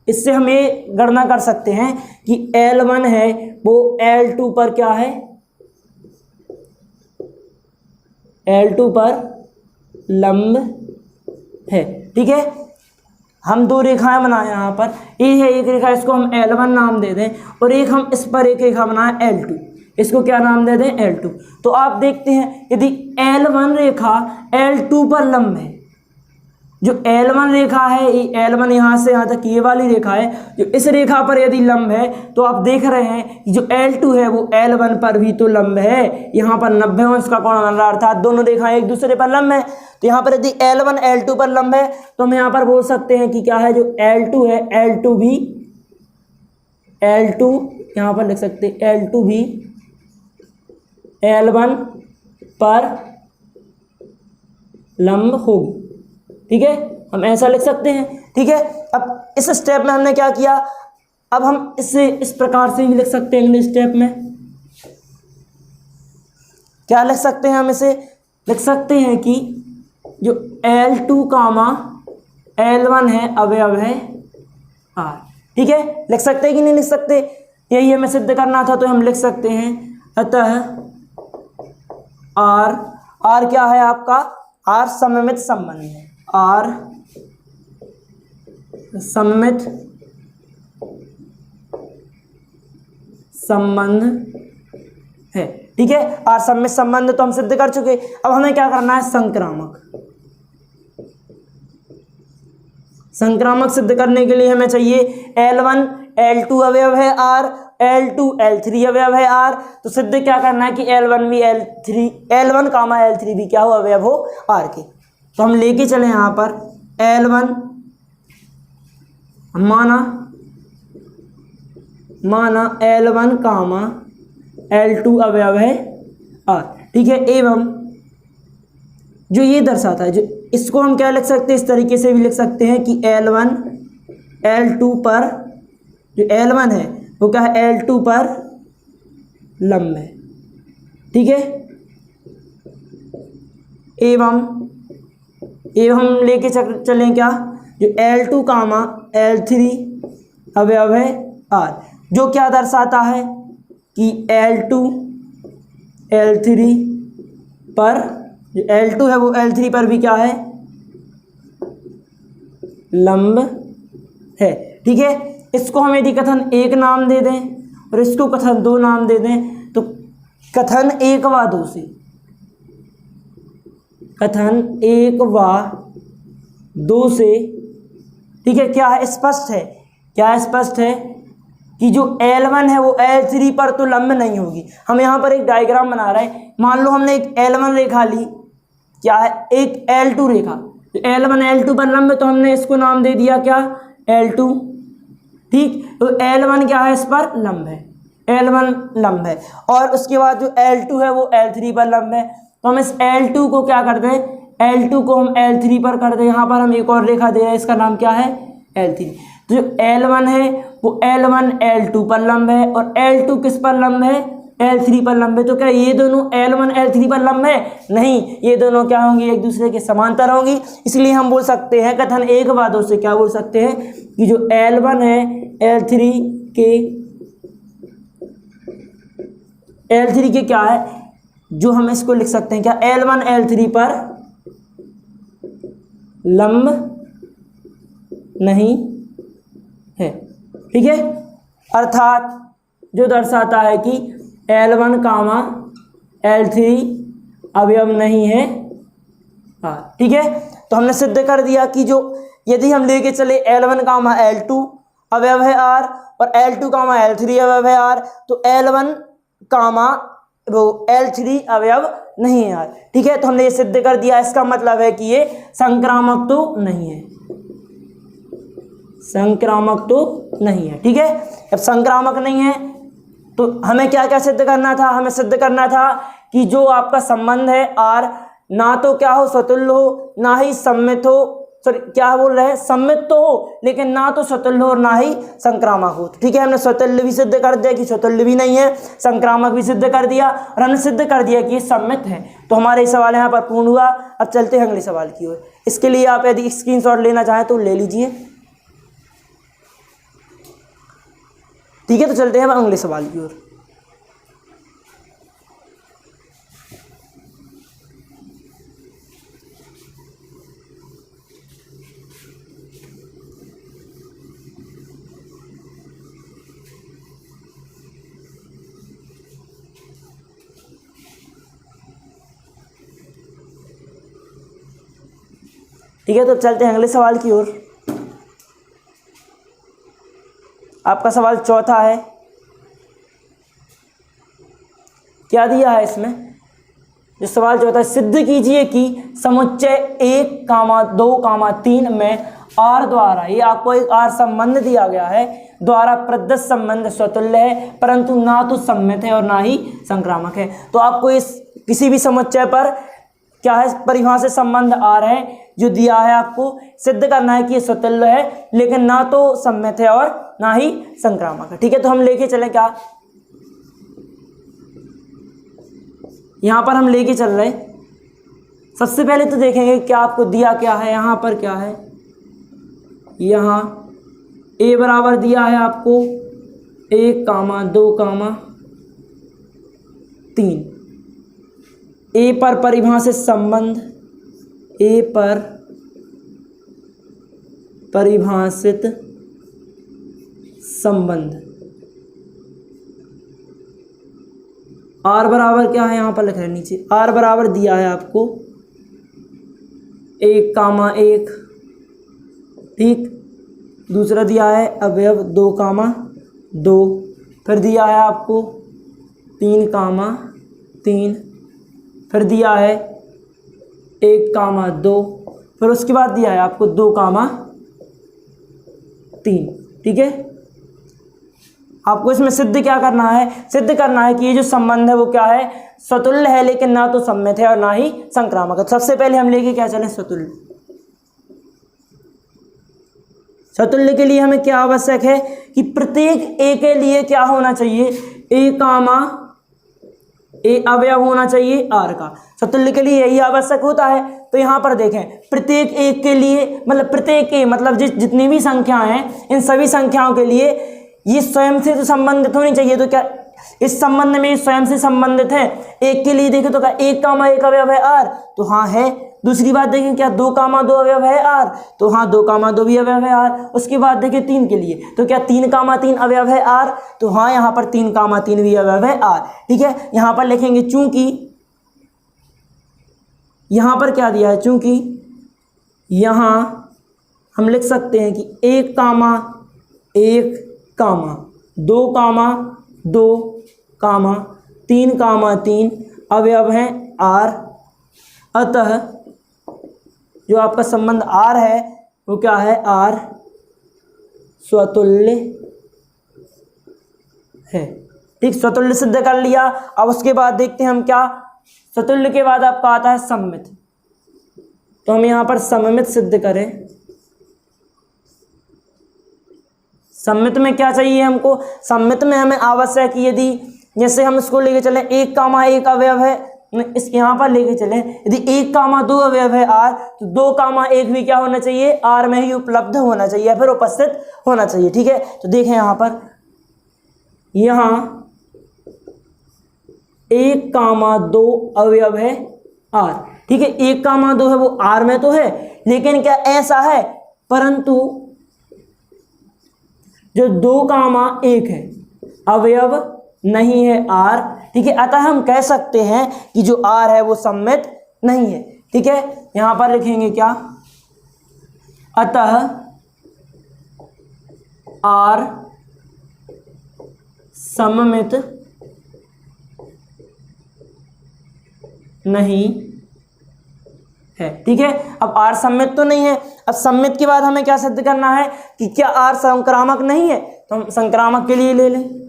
इससे हम ये गणना कर सकते हैं कि L1 है वो L2 पर क्या है, L2 पर लंब है। ठीक है, हम दो रेखाएं बनाए यहाँ पर, ये है एक रेखा, इसको हम L1 नाम दे दें, और एक हम इस पर एक रेखा बनाए L2, इसको क्या नाम दे दें L2। तो आप देखते हैं यदि L1 रेखा L2 पर लंब है, जो L1 रेखा है, ये L1 यहाँ से यहाँ तक ये वाली रेखा है, जो इस रेखा पर यदि लंब है तो आप देख रहे हैं कि जो L2 है वो L1 पर भी तो लंब है, यहाँ पर 90 अंश का कोण बन रहा है, अर्थात दोनों रेखाएं एक दूसरे पर लंब है। तो यहाँ पर यदि L1 L2 पर लंब है तो हम यहाँ पर बोल सकते हैं कि क्या है, जो L2 है L2 भी, L2 यहाँ पर लिख सकते हैं L2 भी L1 पर लंब होगी। ठीक है, हम ऐसा लिख सकते हैं। ठीक है, अब इस स्टेप में हमने क्या किया, अब हम इसे इस प्रकार से भी लिख सकते हैं। अगले स्टेप में क्या लिख सकते हैं, हम इसे लिख सकते हैं कि जो L2 कामा L1 है अवयव है R। ठीक है, लिख सकते हैं कि नहीं लिख सकते, यही हमें सिद्ध करना था, तो हम लिख सकते हैं अतः R क्या है आपका, R सममित संबंध है, R सममित संबंध है। ठीक है, R सममित संबंध तो हम सिद्ध कर चुके। अब हमें क्या करना है, संक्रामक सिद्ध करने के लिए हमें चाहिए L1 L2 अवयव है R, L2 L3 अवयव है R। तो सिद्ध क्या करना है कि L1 भी L1 कामा L3 भी क्या हो, अवयव हो R के। तो हम लेके चले यहाँ पर L1 माना L1 कामा L2 अवयव है R। ठीक है, एवं जो ये दर्शाता है, जो इसको हम क्या लिख सकते हैं, इस तरीके से भी लिख सकते हैं कि L1 L2 पर, जो L1 है वो क्या है, L2 पर लंब है। ठीक है, एवं हम लेके चलें क्या, जो L2 कामा L3 अवयव है R, जो क्या दर्शाता है कि L2 L3 पर, जो L2 है वो L3 पर भी क्या है, लंब है। ठीक है, इसको हम यदि कथन 1 नाम दे दें और इसको कथन 2 नाम दे दें, तो कथन 1 व 2 से, कथन 1 व 2 से, ठीक है, क्या है, स्पष्ट है, क्या स्पष्ट है कि जो L1 है वो L3 पर तो लंब नहीं होगी। हम यहाँ पर एक डायग्राम बना रहे हैं, मान लो हमने एक L1 रेखा ली, क्या है, एक L2 रेखा, तो L1 L2 पर लंब है, तो हमने इसको नाम दे दिया क्या, L2। ठीक, तो L1 क्या है, इस पर लंब है, L1 लंब है, और उसके बाद जो L2 है वो L3 पर लंब है। तो हम इस L2 को क्या कर दें, L2 को हम L3 पर कर दें। यहाँ पर हम एक और रेखा दे रहे हैं, इसका नाम क्या है, L3। तो जो L1 है वो L1 L2 पर लंब है, और L2 किस पर लंब है, L3 पर लंब है। तो क्या ये दोनों L1 L3 पर लंब है, नहीं, ये दोनों क्या होंगी, एक दूसरे के समांतर होंगी। इसलिए हम बोल सकते हैं कथन 1 व 2 से क्या बोल सकते हैं कि जो L1 है L3 के क्या है, जो हम इसको लिख सकते हैं क्या, L1 L3 पर लंब नहीं है। ठीक है, अर्थात जो दर्शाता है कि L1 कामा L3 अवयव नहीं है R। ठीक है, तो हमने सिद्ध कर दिया कि जो यदि हम लेके चले L1 कामा L2 अवयव है R और L2 कामा L3 अवयव है R, तो L1 कामा वो L3 अवयव नहीं है R। ठीक है, तो हमने ये सिद्ध कर दिया। इसका मतलब है कि ये संक्रामक तो नहीं है, संक्रामक तो नहीं है। ठीक है, अब संक्रामक नहीं है तो हमें क्या क्या सिद्ध करना था, हमें सिद्ध करना था कि जो आपका संबंध है R ना तो क्या हो, स्वतुल्य हो, ना ही सममित हो सॉरी क्या बोल रहे हैं, सम्मित तो हो लेकिन ना तो स्वतुल्य हो और ना ही संक्रामक हो। ठीक है, हमने स्वतुल्य भी सिद्ध कर दिया कि स्वतुल्य भी नहीं है, संक्रामक भी सिद्ध कर दिया और हमने सिद्ध कर दिया कि ये सम्मित है। तो हमारे सवाल यहाँ पर पूर्ण हुआ। अब चलते हैं अगले सवाल की ओर। इसके लिए आप यदि स्क्रीनशॉट लेना चाहें तो ले लीजिए। ठीक है, तो चलते हैं अगले सवाल की ओर। ठीक है, तो चलते हैं अगले सवाल की ओर। आपका सवाल चौथा है। क्या दिया है इसमें, जो सवाल चौथा है, सिद्ध कीजिए कि समुच्चय 1, 2, 3 में आर द्वारा, ये आपको एक आर संबंध दिया गया है, द्वारा प्रदत्त संबंध स्वतुल्य है परंतु ना तो सम्मित है और ना ही संक्रामक है। तो आपको इस किसी भी समुच्चय पर क्या है, परिभाषित संबंध आर है जो दिया है, आपको सिद्ध करना है कि ये स्वतुल्य है लेकिन ना तो सम्मित है और ना ही संक्रामक है। ठीक है, तो हम लेके चले क्या, यहां पर हम लेके चल रहे। सबसे पहले तो देखेंगे क्या आपको दिया क्या है। यहां पर क्या है, यहां ए बराबर दिया है आपको 1, 2, 3। ए पर परिभाषित संबंध, ए पर परिभाषित संबंध आर बराबर क्या है, यहां पर लिख रहे हैं नीचे, आर बराबर दिया है आपको 1, 1। ठीक, दूसरा दिया है अवयव 2, 2। फिर दिया है आपको 3, 3। फिर दिया है 1, 2। फिर उसके बाद दिया है आपको 2, 3। ठीक है, आपको इसमें सिद्ध क्या करना है, सिद्ध करना है कि ये जो संबंध है वो क्या है, स्वतुल्य है लेकिन ना तो सम्मित है और ना ही संक्रामक है। सबसे पहले हम लेके क्या चलें, स्वतुल्य। स्वतुल्य के लिए हमें क्या आवश्यक है कि प्रत्येक ए के लिए क्या होना चाहिए, ए अवयव होना चाहिए आर का। स्वतुल्य के लिए यही आवश्यक होता है। तो यहाँ पर देखें, प्रत्येक एक के लिए मतलब प्रत्येक ए मतलब जितनी भी संख्याएं हैं इन सभी संख्याओं के लिए ये स्वयं से तो संबंधित होनी चाहिए। तो क्या इस संबंध में स्वयं से संबंधित है। एक के लिए देखें तो क्या 1, 1 अवयव है आर, तो हाँ है। दूसरी बात देखें क्या 2, 2 अवयव है आर, तो हाँ 2, 2 भी अवयव है आर। उसके बाद देखें 3 के लिए तो क्या 3, 3 अवयव है आर, तो हाँ यहाँ पर 3, 3 भी अवयव है आर। ठीक है, यहाँ पर लिखेंगे चूंकि यहाँ पर क्या दिया है, चूंकि यहाँ हम लिख सकते हैं कि 1, 1, 2, 2, 3, 3 अवयव हैं आर। अतः जो आपका संबंध आर है वो क्या है, आर स्वतुल्य है। ठीक, स्वतुल्य सिद्ध कर लिया। अब उसके बाद देखते हैं हम क्या, स्वतुल्य के बाद आपका आता है सम्मित। तो हम यहां पर सम्मित सिद्ध करें। सम्मित में क्या चाहिए हमको, सम्मित में हमें आवश्यक यदि जैसे हम इसको लेके चलें 1, 1 अवयव है, इस यहाँ पर लेके चलें यदि 1, 2 अवयव है आर, तो 2, 1 भी क्या होना चाहिए, आर में ही उपलब्ध होना चाहिए या फिर उपस्थित होना चाहिए। ठीक है, तो देखें यहाँ पर, यहाँ 1, 2 अवयव है आर। ठीक है, 1, 2 है वो आर में तो है लेकिन क्या ऐसा है, परंतु जो 2, 1 है अवयव नहीं है आर। ठीक है, अतः हम कह सकते हैं कि जो आर है वो सम्मित नहीं है। ठीक है, यहां पर लिखेंगे क्या, अतः आर सममित नहीं है। ठीक है, अब आर सम्मित तो नहीं है। अब सम्मित के बाद हमें क्या सिद्ध करना है कि क्या आर संक्रामक नहीं है, तो हम संक्रामक के लिए ले लें।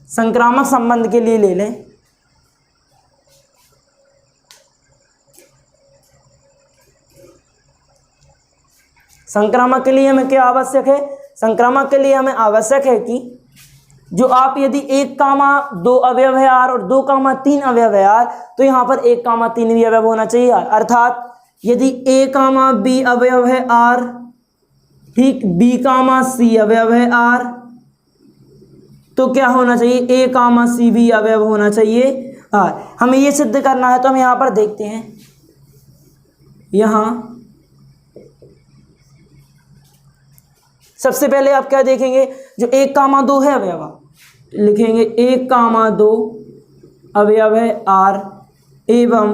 संक्रामक संबंध के लिए ले लें। संक्रामक के लिए हमें क्या आवश्यक है, संक्रामक के लिए हमें आवश्यक है कि जो आप यदि 1,2 अवयव है आर और 2,3 अवयव है आर, तो यहाँ पर 1,3 भी अवयव होना चाहिए आर। अर्थात यदि a, b अवयव है आर, ठीक, b, c अवयव है आर, तो क्या होना चाहिए, a, c भी अवयव होना चाहिए आर। हमें ये सिद्ध करना है, तो हम यहाँ पर देखते हैं, यहाँ सबसे पहले आप क्या देखेंगे, जो 1,2 है अवयव, लिखेंगे 1,2 अवयव है आर एवं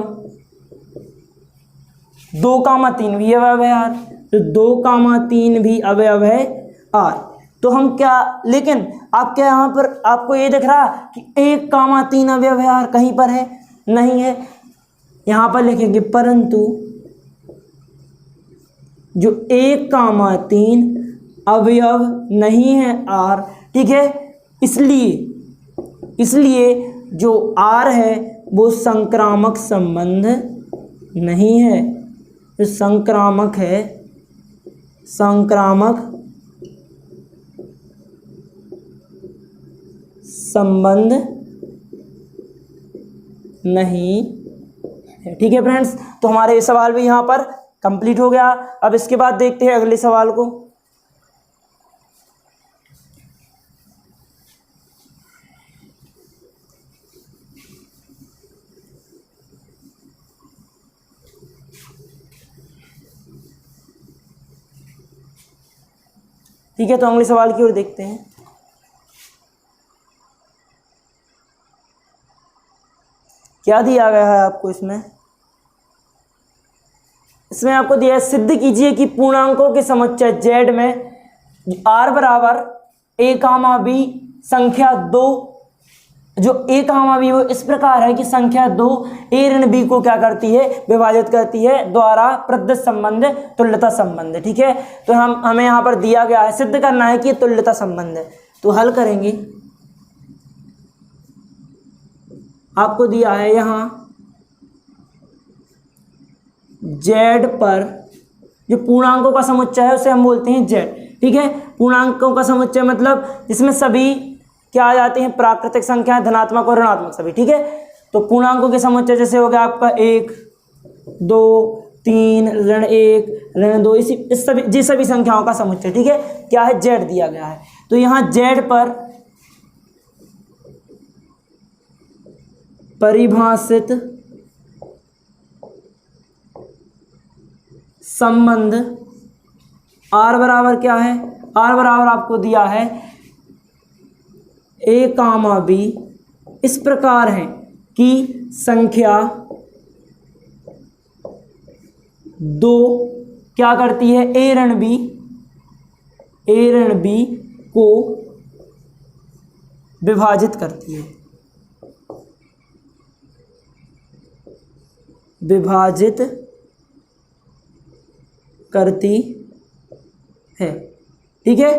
2,3 भी अवयव है आर, तो 2,3 भी अवयव है आर। तो हम क्या, लेकिन आप क्या यहाँ पर आपको ये दिख रहा कि 1,3 अवयव है आर, कहीं पर है, नहीं है। यहाँ पर लिखेंगे परंतु जो 1,3 अवयव नहीं है आर, ठीक है, इसलिए जो आर है वो संक्रामक संबंध नहीं है। जो संक्रामक है, संक्रामक संबंध नहीं है। ठीक है फ्रेंड्स, तो हमारे ये सवाल भी यहाँ पर कंप्लीट हो गया। अब इसके बाद देखते हैं अगले सवाल को। ठीक है, तो अगले सवाल की ओर देखते हैं। क्या दिया गया है आपको इसमें आपको दिया है, सिद्ध कीजिए कि पूर्णांकों के समुच्चय z में r बराबर a, b संख्या 2, जो a, b वो इस प्रकार है कि संख्या 2 a ऋण b को क्या करती है, विभाजित करती है द्वारा प्रदत्त संबंध तुल्यता संबंध। ठीक है, तो हमें यहाँ पर दिया गया है, सिद्ध करना है कि तुल्यता संबंध है। तो हल करेंगे, आपको दिया है यहाँ z पर जो पूर्णांकों का समुच्चय है उसे हम बोलते हैं z। ठीक है, पूर्णांकों का समुच्चय मतलब जिसमें सभी क्या आ जाते हैं, प्राकृतिक संख्याएं, धनात्मक और ऋणात्मक सभी। ठीक है, तो पूर्णांकों के समुच्चय जैसे हो गया आपका 1, 2, 3, ऋण 1, ऋण 2, इस सभी संख्याओं का समुच्चय। ठीक है, क्या है, z दिया गया है। तो यहाँ z पर परिभाषित संबंध r बराबर क्या है, r बराबर आपको दिया है a, b इस प्रकार है कि संख्या 2 क्या करती है, a ऋण b को विभाजित करती है, विभाजित करती है। ठीक है,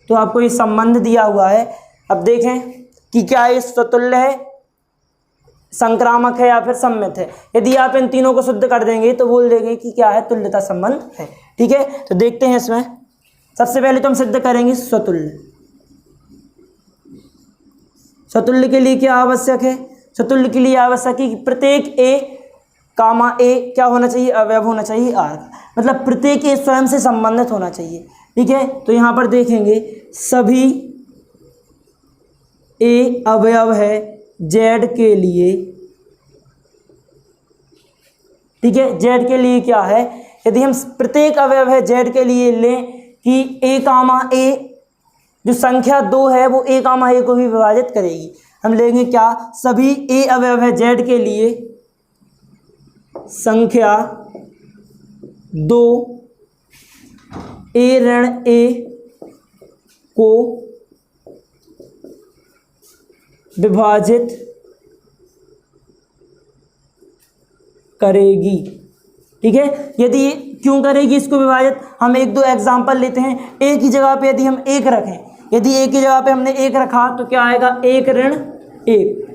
तो आपको ये संबंध दिया हुआ है। अब देखें कि क्या ये स्वतुल्य है, संक्रामक है या फिर सम्मित है। यदि आप इन तीनों को शुद्ध कर देंगे तो बोल देंगे कि क्या है, तुल्यता संबंध है। ठीक है, तो देखते हैं इसमें। सबसे पहले तो हम सिद्ध करेंगे स्वतुल्य। स्वतुल्य के लिए क्या आवश्यक है, स्वतुल्य के लिए आवश्यक है कि प्रत्येक a, क्या होना चाहिए, अवयव होना चाहिए r का, मतलब प्रत्येक a स्वयं से संबंधित होना चाहिए। ठीक है, तो यहाँ पर देखेंगे सभी a अवयव है z के लिए। ठीक है, z के लिए क्या है, यदि हम प्रत्येक अवयव है z के लिए लें कि a, जो संख्या 2 है वो a, को भी विभाजित करेगी। हम लेंगे क्या, सभी a अवयव है z के लिए संख्या 2 a ऋण a को विभाजित करेगी। ठीक है, यदि क्यों करेगी इसको विभाजित, हम 1-2 एग्जाम्पल लेते हैं। a की जगह पे यदि हम 1 रखें, यदि a की जगह पे हमने 1 रखा तो क्या आएगा, 1 ऋण 1,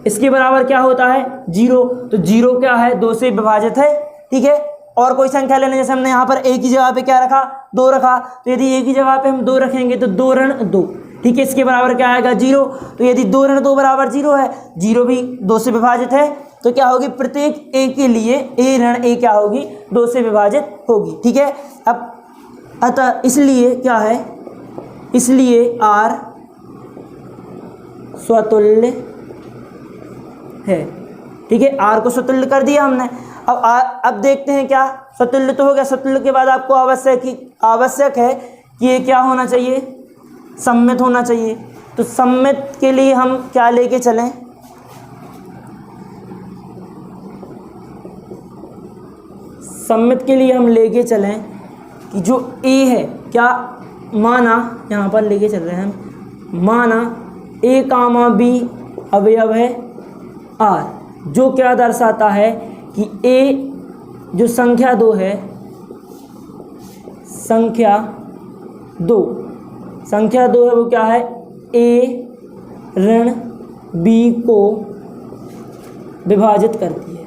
इसके बराबर क्या होता है, 0। तो 0 क्या है, 2 से विभाजित है। ठीक है, और कोई संख्या लेने, जैसे हमने यहाँ पर ए की जगह पे क्या रखा, 2 रखा, तो यदि ए की जगह पे हम 2 रखेंगे तो 2 ऋण 2, ठीक है, इसके बराबर क्या आएगा 0। तो यदि 2 ऋण 2 बराबर 0 है, 0 भी 2 से विभाजित है, तो क्या होगी, प्रत्येक ए के लिए ए ऋण ए क्या होगी, 2 से विभाजित होगी, ठीक है। अब अतः इसलिए क्या है, इसलिए R स्वतुल्य है, ठीक है, R को स्वतुल्य कर दिया हमने। अब देखते हैं क्या, स्वतुल्य तो हो गया, स्वतुल्य के बाद आपको आवश्यक है कि ये क्या होना चाहिए, सममित होना चाहिए। तो सममित के लिए हम क्या लेके चलें, सममित के लिए हम लेके चलें कि जो A है, क्या माना, यहाँ पर लेके चल रहे हैं हम, माना A, B अवयव है R, जो क्या दर्शाता है कि A जो संख्या 2 है, संख्या 2 है वो क्या है, A ऋण B को विभाजित करती है,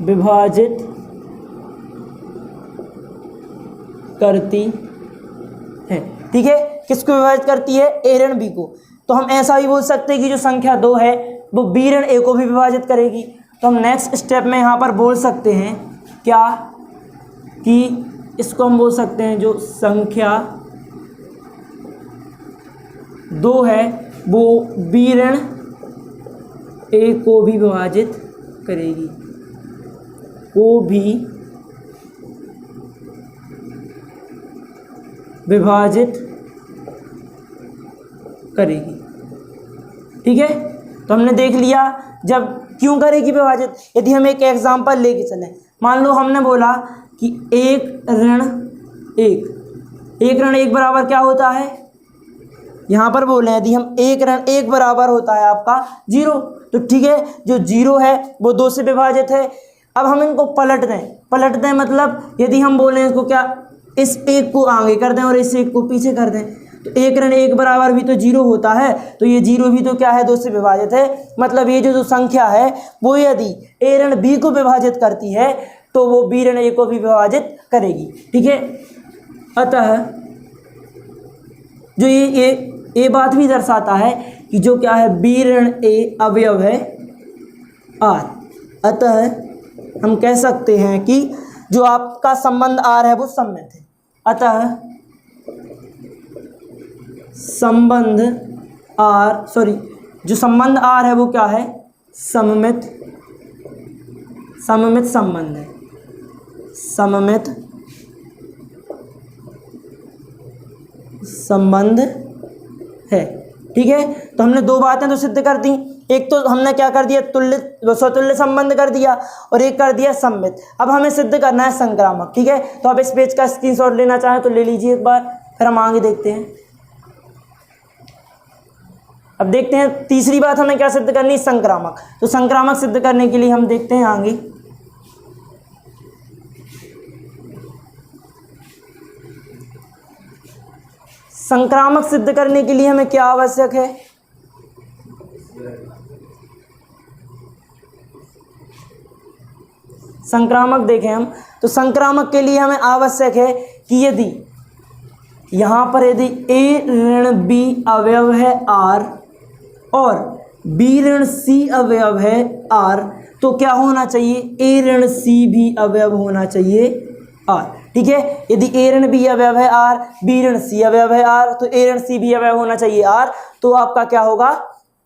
विभाजित करती है, ठीक है। किसको विभाजित करती है, A ऋण B को। तो हम ऐसा भी बोल सकते हैं कि जो संख्या 2 है वो B ऋण A को भी विभाजित करेगी। तो हम नेक्स्ट स्टेप में यहाँ पर बोल सकते हैं क्या, कि इसको हम बोल सकते हैं जो संख्या 2 है वो B ऋण A को भी विभाजित करेगी, वो भी विभाजित करेगी, ठीक है। तो हमने देख लिया जब क्यों करेगी विभाजित। यदि हम एक एग्जांपल लेके चलें, मान लो हमने बोला कि 1 ऋण 1 बराबर क्या होता है, यहाँ पर बोले यदि हम 1 ऋण 1 बराबर होता है आपका 0, तो ठीक है, जो 0 है वो 2 से विभाजित है। अब हम इनको पलट दें, मतलब यदि हम बोलें इसको क्या, इस 1 को आगे कर दें और इस 1 को पीछे कर दें, तो 1 ऋण 1 बराबर भी तो 0 होता है, तो ये 0 भी तो क्या है, 2 से विभाजित है। मतलब ये जो संख्या है वो यदि A ऋण B को विभाजित करती है तो वो B ऋण A को भी विभाजित करेगी, ठीक है। अतः जो ये बात भी दर्शाता है कि जो क्या है, B ऋण A अवयव है R। अतः हम कह सकते हैं कि जो आपका संबंध R है वो सममित है। अतः जो संबंध R है वो क्या है, सममित संबंध है, सममित संबंध है, ठीक है। तो हमने 2 बातें तो सिद्ध कर दी, एक तो हमने क्या कर दिया, स्वतुल्य संबंध कर दिया, और एक कर दिया सममित। अब हमें सिद्ध करना है संक्रामक, ठीक है। तो आप इस पेज का स्क्रीनशॉट लेना चाहें तो ले लीजिए एक बार, फिर हम आगे देखते हैं। अब देखते हैं तीसरी बात हमें क्या सिद्ध करनी, संक्रामक। तो संक्रामक सिद्ध करने के लिए हम देखते हैं आगे, संक्रामक सिद्ध करने के लिए हमें क्या आवश्यक है, संक्रामक देखें हम, तो संक्रामक के लिए हमें आवश्यक है कि यदि यहाँ पर यदि A ऋण B अवयव है R और B ऋण C अवयव है R, तो क्या होना चाहिए, A ऋण C भी अवयव होना चाहिए R, ठीक है। यदि A ऋण B अवयव है R, B ऋण C अवयव है R, तो A ऋण C भी अवयव होना चाहिए R। तो आपका क्या होगा,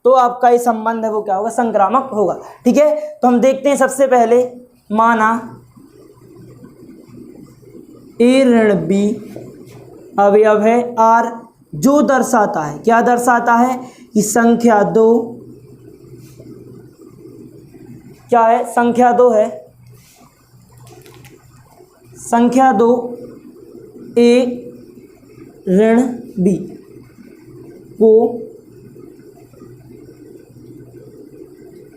तो आपका ये संबंध है वो क्या होगा, संक्रामक होगा, ठीक है। तो हम देखते हैं सबसे पहले, माना A ऋण B अवयव है R, जो दर्शाता है, क्या दर्शाता है कि संख्या 2 क्या है, संख्या 2 है, संख्या 2 A ऋण B को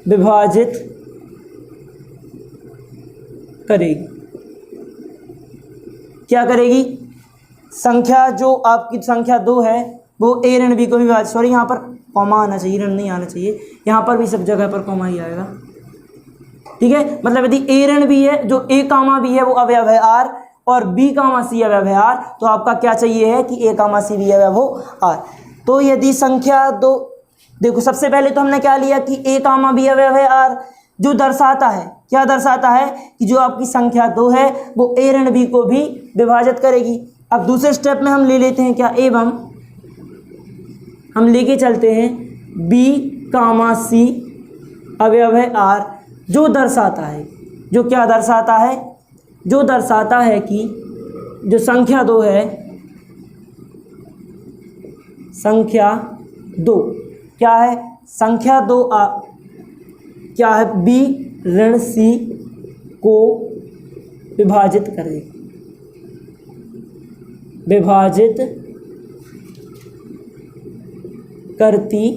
विभाजित करेगी। क्या करेगी, संख्या जो आपकी संख्या 2 है वो A ऋण B को विभाजित, सॉरी यहाँ पर कॉमा आना चाहिए, ऋण नहीं आना चाहिए, यहाँ पर भी सब जगह पर कॉमा ही आएगा, ठीक है, मतलब यदि ए ऋण बी है, जो ए कामा बी है वो अवयव है आर, और बी कामा सी अवयव है आर, तो आपका क्या चाहिए है कि ए कामा सी भी अवयव हो आर। तो यदि संख्या दो, देखो सबसे पहले तो हमने क्या लिया कि ए कामा बी अवयव है आर, जो दर्शाता है, क्या दर्शाता है कि जो आपकी संख्या दो है वो ए ऋण बी को भी विभाजित करेगी। अब दूसरे स्टेप में हम ले लेते हैं क्या, एवं हम लेके चलते हैं बी कामा सी अवयव है आर, जो दर्शाता है, जो क्या दर्शाता है, जो दर्शाता है कि जो संख्या दो है, संख्या दो क्या है, संख्या दो क्या है, बी ऋण सी को विभाजित करे, विभाजित करती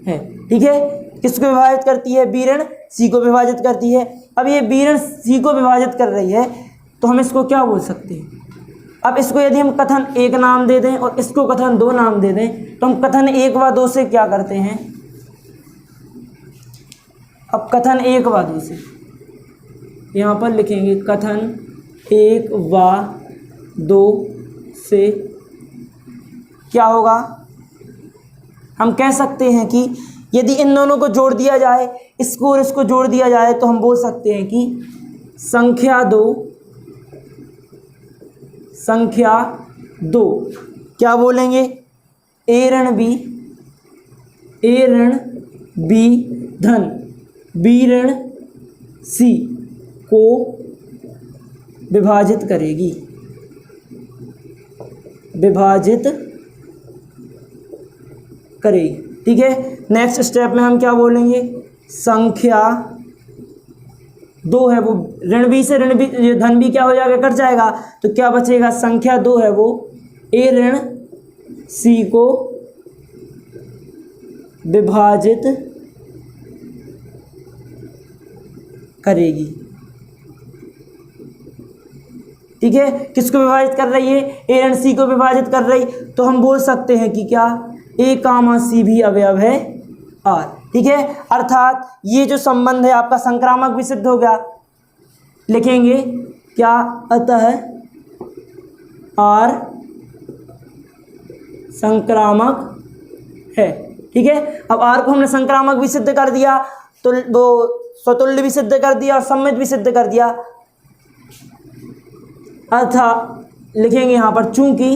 है। ठीक है, किसको विभाजित करती है, बी ऋण सी को विभाजित करती है। अब ये बी ऋण सी को विभाजित कर रही है तो हम इसको क्या बोल सकते हैं, अब इसको यदि हम कथन एक नाम दे दें और इसको कथन दो नाम दे दें तो हम कथन एक व दो से क्या करते हैं, अब कथन एक व दो से यहाँ पर लिखेंगे कथन एक व दो से क्या होगा, हम कह सकते हैं कि यदि इन दोनों को जोड़ दिया जाए, इसको और इसको जोड़ दिया जाए तो हम बोल सकते हैं कि संख्या दो क्या बोलेंगे, ए ऋण बी धन बी ऋण सी को विभाजित करेगी, विभाजित करेगी। ठीक है, नेक्स्ट स्टेप में हम क्या बोलेंगे, संख्या दो है वो ऋण बी से ऋण बी धन बी क्या हो जाएगा, कट जाएगा, तो क्या बचेगा, संख्या दो है वो ए ऋण सी को विभाजित करेगी। ठीक है, किसको विभाजित कर रही है, ए ऋण सी को विभाजित कर रही, तो हम बोल सकते हैं कि क्या, ए कामा सी भी अवयव है आर। ठीक है, अर्थात ये जो संबंध है आपका संक्रामक भी सिद्ध हो गया। लिखेंगे क्या, अतः आर संक्रामक है। ठीक है, अब आर को हमने संक्रामक भी सिद्ध कर दिया, तो वो स्वतुल्य भी सिद्ध कर दिया और सम्मित भी सिद्ध कर दिया। अर्थात लिखेंगे यहाँ पर चूंकि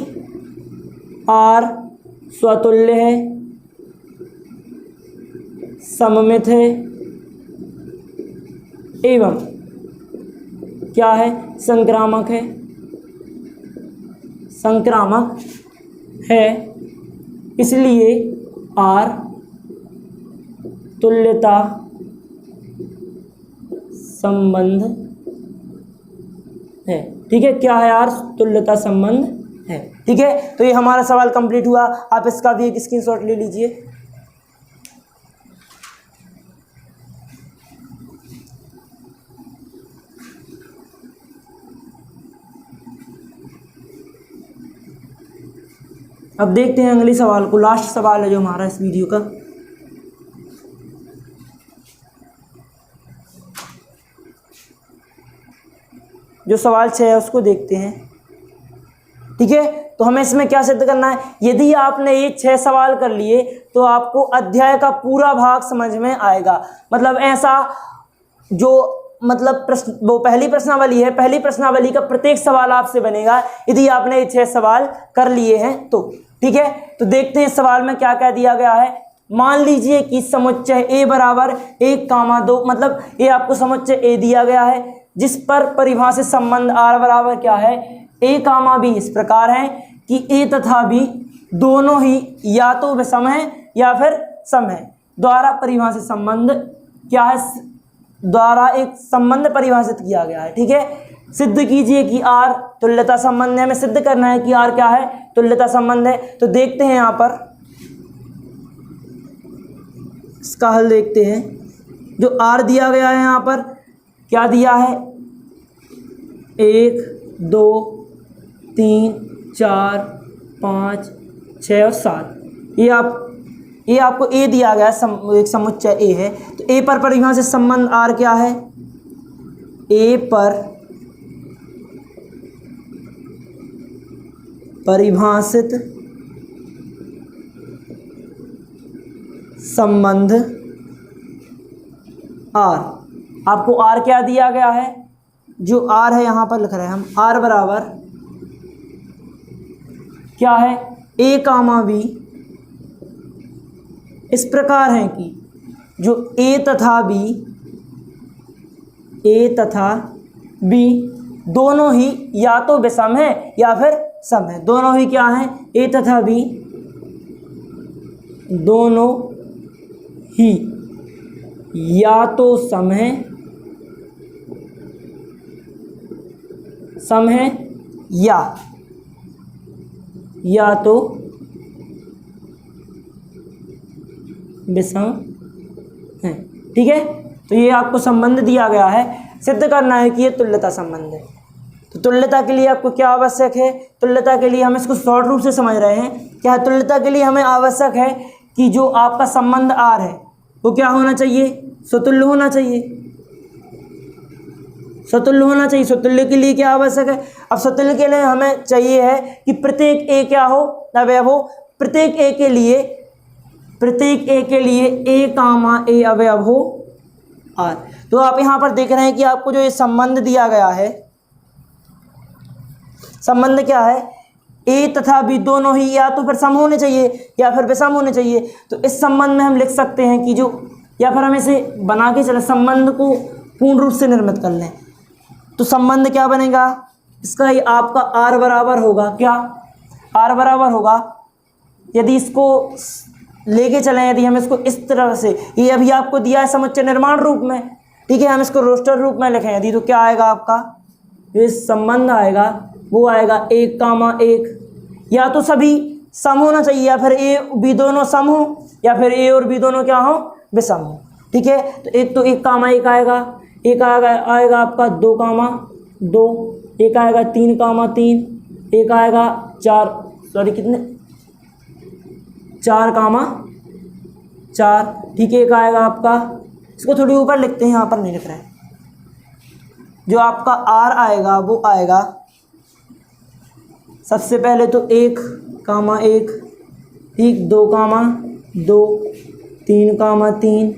आर स्वतुल्य है, सममित है एवं क्या है, संक्रामक है, संक्रामक है, इसलिए आर तुल्यता संबंध है। ठीक है, क्या है, आर तुल्यता संबंध है। ठीक है, तो ये हमारा सवाल कंप्लीट हुआ। आप इसका भी एक स्क्रीनशॉट ले लीजिए। अब देखते हैं अगले सवाल को, लास्ट सवाल है जो हमारा इस वीडियो का। जो सवाल 6 है उसको देखते हैं। ठीक है, तो हमें इसमें क्या सिद्ध करना है, यदि आपने ये 6 सवाल कर लिए तो आपको अध्याय का पूरा भाग समझ में आएगा। मतलब ऐसा जो मतलब प्रश्न, वो पहली प्रश्नावली है, पहली प्रश्नावली का प्रत्येक सवाल आपसे बनेगा यदि आपने ये 6 सवाल कर लिए हैं तो। ठीक है, तो देखते हैं सवाल में क्या क्या दिया गया है। मान लीजिए कि समुच्चय ए बराबर 1,2, मतलब ये आपको समुच्चय ए दिया गया है जिस पर परिभाषित संबंध आर बराबर क्या है, ए कामा बी इस प्रकार है कि ए तथा बी दोनों ही या तो विषम है या फिर सम है। द्वारा परिभाषित संबंध क्या है, द्वारा एक संबंध परिभाषित किया गया है। ठीक है, सिद्ध कीजिए कि आर तुल्यता संबंध है। हमें सिद्ध करना है कि आर क्या है, तुल्यता संबंध है। तो देखते हैं यहाँ पर इसका हल देखते हैं। जो आर दिया गया है यहाँ पर क्या दिया है, 1 2 3 4 5 6 और 7। ये आप ए आपको ए दिया गया एक समुच्चय ए है, तो ए पर परिभाषित संबंध आर क्या है? ए पर परिभाषित संबंध आर। आपको आर क्या दिया गया है? जो आर है यहां पर लिख रहे हैं हम, आर बराबर क्या है? ए कामा बी इस प्रकार है कि जो ए तथा बी दोनों ही या तो विषम है या फिर सम है। दोनों ही क्या है? ए तथा बी दोनों ही या तो सम है या तो विषम है। ठीक है, तो ये आपको संबंध दिया गया है, सिद्ध करना है कि ये तुल्यता संबंध है। तो तुल्यता के लिए आपको क्या आवश्यक है? तुल्यता के लिए हम इसको शॉर्ट रूप से समझ रहे हैं। क्या तुल्यता के लिए हमें आवश्यक है कि जो आपका संबंध आर है वो क्या होना चाहिए? स्वतुल्य होना चाहिए। स्वतुल्य होना चाहिए। स्वतुल्य के लिए क्या आवश्यक है? अब स्वतुल्य के लिए हमें चाहिए है कि प्रत्येक ए क्या हो? अवयव हो। प्रत्येक ए के लिए ए कामा ए अवयव हो आर। तो आप यहां पर देख रहे हैं कि आपको जो ये संबंध दिया गया है, संबंध क्या है? ए तथा बी दोनों ही या तो फिर सम होने चाहिए या फिर विषम होने चाहिए। तो इस संबंध में हम लिख सकते हैं कि जो, या फिर हम इसे बना के चले, संबंध को पूर्ण रूप से निर्मित कर लें। तो संबंध क्या बनेगा इसका? ये आपका आर बराबर होगा क्या? आर बराबर होगा, यदि इसको लेके चलें, यदि हम इसको इस तरह से, ये अभी आपको दिया है समुच्चय निर्माण रूप में, ठीक है, हम इसको रोस्टर रूप में लिखें यदि, तो क्या आएगा आपका? जो संबंध आएगा वो आएगा एक कामा एक। या तो सभी सम होना चाहिए या फिर ए बी दोनों सम हो या फिर ए और बी दोनों क्या हो? विषम हो। ठीक है, तो एक कामा एक आएगा, एक आएगा आपका दो कामा दो, एक आएगा तीन कामा तीन, एक आएगा चार कामा चार। ठीक है, एक आएगा आपका, इसको थोड़ी ऊपर लिखते हैं, यहाँ पर नहीं लिख रहे हैं। जो आपका आर आएगा वो आएगा सबसे पहले तो एक कामा एक, ठीक, दो कामा दो, तीन कामा तीन,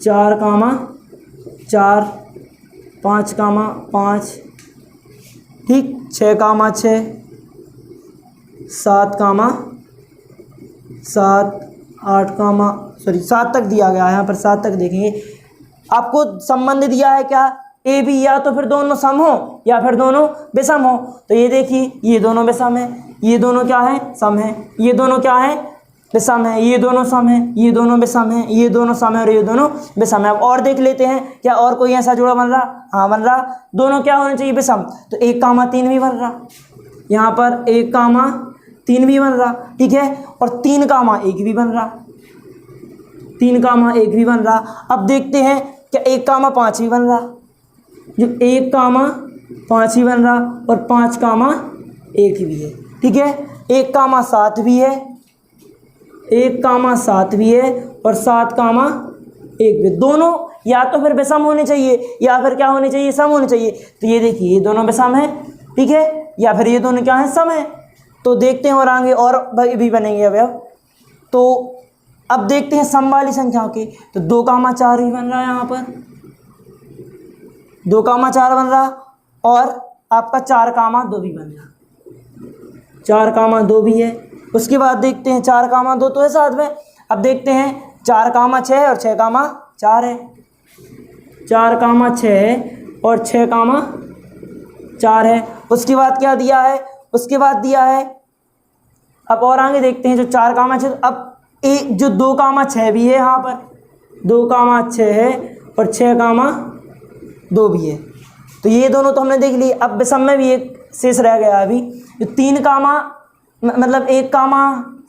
चार कामा चार, पाँच कामा पाँच, ठीक, छः कामा छः, सात कामा सात, आठ कामा सात तक दिया गया है। यहाँ पर सात तक देखेंगे। आपको संबंध दिया है क्या? ए बी या तो फिर दोनों सम हो या फिर दोनों विषम हो। तो ये देखिए, ये दोनों विषम है, ये दोनों क्या है? सम है। ये दोनों क्या है? विषम है। ये दोनों सम है, ये दोनों विषम है, ये दोनों सम है और ये दोनों विषम है। अब और देख लेते हैं, क्या और कोई ऐसा जोड़ा बन रहा? हाँ बन रहा। दोनों क्या होने चाहिए? विषम। तो एक कामा तीन भी बन रहा, यहाँ पर एक कामा तीन भी बन रहा, ठीक है, और तीन कामा एक भी बन रहा, तीन कामा एक भी बन रहा। अब देखते हैं क्या एक कामा पाँच भी बन रहा, जो एक कामा पाँच ही बन रहा और पाँच कामा एक भी है, ठीक है। एक कामा सात भी है, एक कामा सात भी है और सात कामा एक भी। दोनों या तो फिर विषम होने चाहिए या फिर क्या होने चाहिए? सम होने चाहिए। तो ये देखिए, ये दोनों विषम है, ठीक है, या फिर ये दोनों क्या है? सम है। तो देखते हैं और आगे और भी बनेंगे अवयव। तो अब देखते हैं सम वाली संख्याओं के। तो दो कामा चार ही बन रहा है, यहाँ पर दो कामा चार बन रहा और आपका चार कामा दो भी बन रहा, चार कामा दो भी है। उसके बाद देखते हैं चार कामा दो तो है साथ में। अब देखते हैं चार कामा छः और छः कामा चार है, चार कामा छः है और छः कामा चार है। उसके बाद क्या दिया है? उसके बाद दिया है, अब और आगे देखते हैं जो चार कामा छः। अब एक जो दो कामा छः भी है, यहाँ पर दो कामा छः है और छः कामा दो भी है। तो ये दोनों तो हमने देख लिए। अब विषम में भी एक शेष रह गया अभी, जो तीन कामा मतलब एक कामा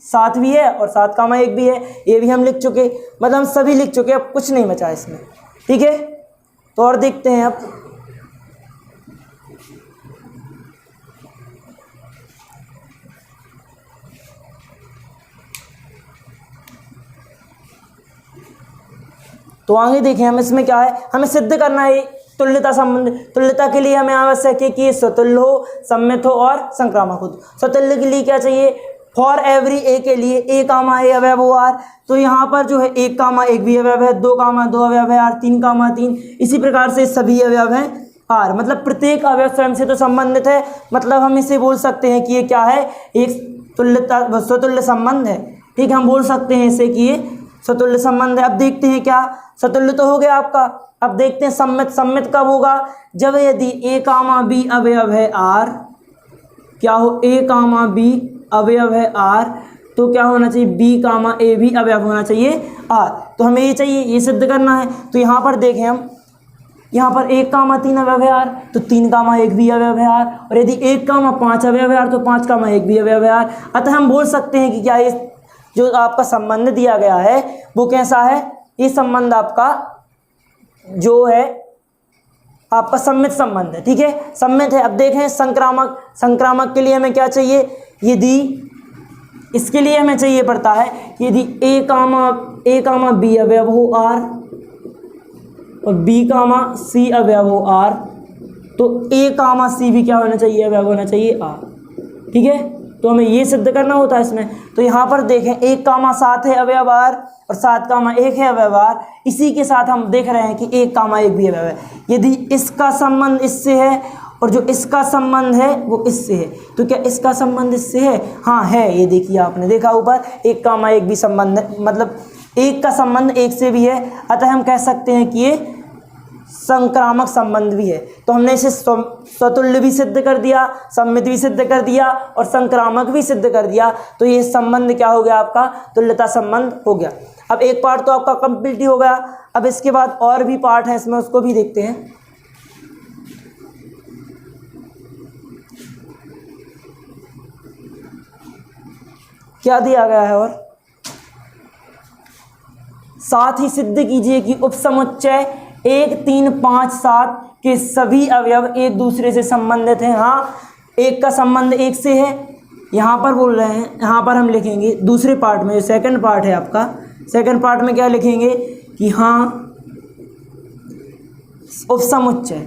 सात भी है और सात कामा एक भी है, ये भी हम लिख चुके, मतलब हम सभी लिख चुके। अब कुछ नहीं बचा इसमें, ठीक है। तो और देखते हैं अब, तो आगे देखें हम इसमें क्या है, हमें सिद्ध करना है तुल्यता संबंध। तुल्यता के लिए हमें आवश्यक है कि स्वतुल्य हो, सम्मित हो और संक्रामक हो। स्वतुल्य के लिए क्या चाहिए, फॉर एवरी ए के लिए ए कामा ए अवयव हो आर, तो यहाँ पर जो है 1 कामा 1 भी अवयव है, 2 कामा 2 अवयव है आर, 3 कामा 3, इसी प्रकार से सभी अवयव हैं आर, मतलब प्रत्येक अवयव स्वयं से तो संबंधित है। मतलब हम इसे बोल सकते हैं कि ये क्या है, एक तुल्यता स्वतुल्य संबंध है। ठीक है, हम बोल सकते हैं इसे कि ये स्वतुल्य संबंध है। अब देखते हैं क्या, स्वतुल्य तो हो गया आपका। अब देखते हैं सम्मित। सम्मित कब होगा, जब यदि ए कामा बी अवयव है आर, क्या हो, ए कामा बी अवयव है आर, तो क्या होना चाहिए, बी कामा ए भी अवयव होना चाहिए आर। तो हमें ये चाहिए, ये सिद्ध करना है। तो यहाँ पर देखें हम, यहाँ पर 1 कामा 3 अवयव है आर, तो 3 कामा 1 भी अवयव है आर, और यदि 1 कामा 5 अवयव है आर, तो 5 कामा 1 भी अवयव है आर। अतः हम बोल सकते हैं कि क्या ये जो आपका संबंध दिया गया है वो कैसा है, ये संबंध आपका जो है आपका सम्मित संबंध है। ठीक है, सम्मित है। अब देखें संक्रामक। संक्रामक के लिए हमें क्या चाहिए, यदि इसके लिए हमें चाहिए पड़ता है यदि ए कामा बी अवयव हो आर और बी कामा सी अवयव हो आर, तो ए कामा सी भी क्या होना चाहिए, अवयव होना चाहिए आर। ठीक है, तो हमें ये सिद्ध करना होता है इसमें। तो यहाँ पर देखें 1 कामा 7 है अवयव आर और 7 कामा 1 है अवयव आर, इसी के साथ हम देख रहे हैं कि 1 कामा 1 भी अवयव है। यदि इसका संबंध इससे है और जो इसका संबंध है वो इससे है, तो क्या इसका संबंध इससे है, हाँ है। ये देखिए, आपने देखा ऊपर 1 कामा 1 भी संबंध है, मतलब 1 का संबंध 1 से भी है। अतः हम कह सकते हैं कि ये संक्रामक संबंध भी है। तो हमने इसे स्वतुल्य भी सिद्ध कर दिया, सम्मित भी सिद्ध कर दिया और संक्रामक भी सिद्ध कर दिया। तो ये संबंध क्या हो गया, आपका तुल्यता संबंध हो गया। अब एक पार्ट तो आपका कंप्लीट ही हो गया। अब इसके बाद और भी पार्ट है इसमें, उसको भी देखते हैं। क्या दिया गया है, और साथ ही सिद्ध कीजिए कि उपसमुच्चय 1 3 5 7 के सभी अवयव एक दूसरे से संबंधित हैं। हाँ, एक का संबंध एक से है, यहाँ पर बोल रहे हैं। यहाँ पर हम लिखेंगे दूसरे पार्ट में, जो सेकंड पार्ट है आपका, सेकंड पार्ट में क्या लिखेंगे कि हाँ उपसमुच्चय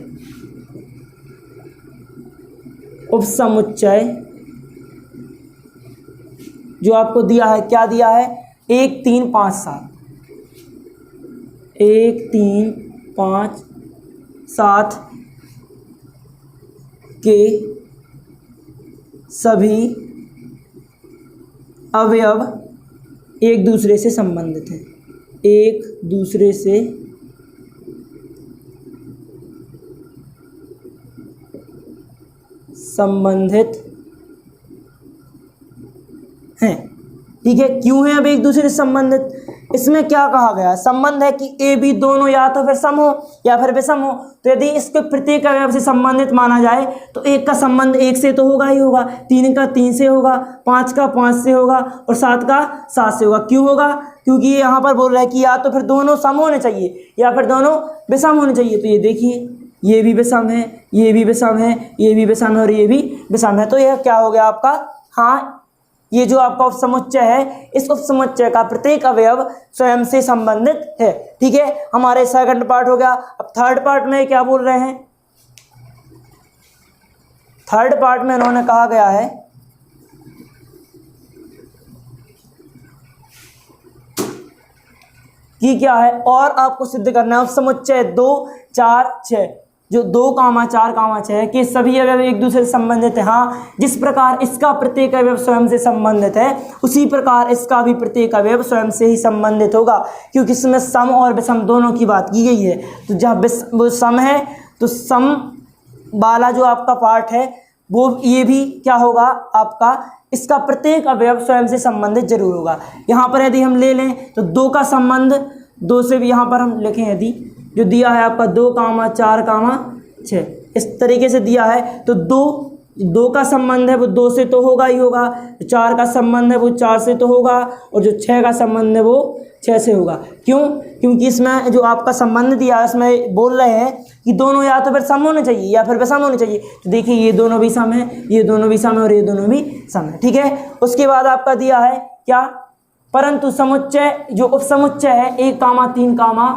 जो आपको दिया है, क्या दिया है, 1 3 5 7, 1 3 5 7 के सभी अवयव एक दूसरे से संबंधित हैं, एक दूसरे से संबंधित हैं। ठीक है, क्यों है अब एक दूसरे से संबंधित, इसमें क्या कहा गया, संबंध है कि ए बी दोनों या तो फिर सम हो या फिर विषम हो। तो यदि इसके प्रत्येक अवयव से संबंधित माना जाए तो 1 का संबंध 1 से तो होगा ही होगा, 3 का 3 से होगा, 5 का 5 से होगा और 7 का 7 से होगा। क्यों होगा, क्योंकि ये यहाँ पर बोल रहा है कि या तो फिर दोनों सम होने चाहिए या फिर दोनों विषम होने चाहिए। तो ये देखिए, ये भी विषम है, ये भी विषम है, ये भी विषम है और ये भी विषम है। तो यह क्या हो गया आपका, हाँ ये जो आपका उपसमुच्चय है, इस उपसमुच्चय का प्रत्येक अवयव स्वयं से संबंधित है। ठीक है, हमारे सेकंड पार्ट हो गया। अब थर्ड पार्ट में क्या बोल रहे हैं, थर्ड पार्ट में उन्होंने कहा गया है कि क्या है, और आपको सिद्ध करना है उपसमुच्चय 2 4 6 जो 2 कामा 4 कामा 6 के सभी अवयव एक दूसरे से संबंधित है। हाँ, जिस प्रकार इसका प्रत्येक अवयव स्वयं से संबंधित है उसी प्रकार इसका भी प्रत्येक अवयव स्वयं से ही संबंधित होगा, क्योंकि इसमें सम और विषम दोनों की बात की गई है। तो जब वो सम है तो सम वाला जो आपका पार्ट है वो ये भी क्या होगा आपका, इसका प्रत्येक अवयव स्वयं से संबंधित जरूर होगा। यहाँ पर यदि हम ले लें तो 2 का संबंध 2 से भी, यहाँ पर हम लिखें यदि जो दिया है आपका 2 कामा 4 कामा 6 इस तरीके से दिया है, तो 2 का संबंध है वो 2 से तो होगा ही होगा, 4 का संबंध है वो 4 से तो होगा और जो 6 का संबंध है वो 6 से होगा। क्यों, क्योंकि इसमें जो आपका संबंध दिया है उसमें बोल रहे हैं कि दोनों या तो फिर सम होने चाहिए या फिर विषम होने चाहिए। तो देखिए, ये दोनों भी सम है, ये दोनों भी सम है और ये दोनों भी सम है। ठीक है, उसके बाद आपका दिया है क्या, परंतु समुच्चय जो उपसमुच्चय है 1 कामा 3 कामा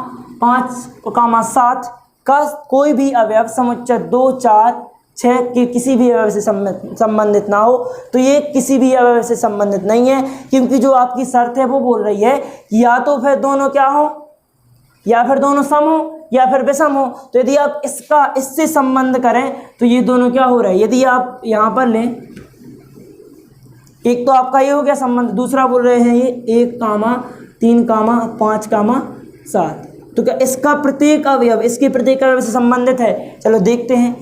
5,7 का कोई भी अवयव समुच्चय 2, 4, 6 के किसी भी अवयव से संबंधित ना हो, तो ये किसी भी अवयव से संबंधित नहीं है, क्योंकि जो आपकी शर्त है वो बोल रही है कि या तो फिर दोनों क्या हो, या फिर दोनों सम हो या फिर विषम हो। तो यदि आप इससे संबंध करें तो ये दोनों क्या हो रहा है, यदि आप यहाँ पर लें, एक तो आपका ये हो गया संबंध, दूसरा बोल रहे हैं ये 1, 3, 5, 7, तो क्या इसका प्रत्येक अवयव इसके प्रत्येक अवयव से संबंधित है। चलो देखते हैं,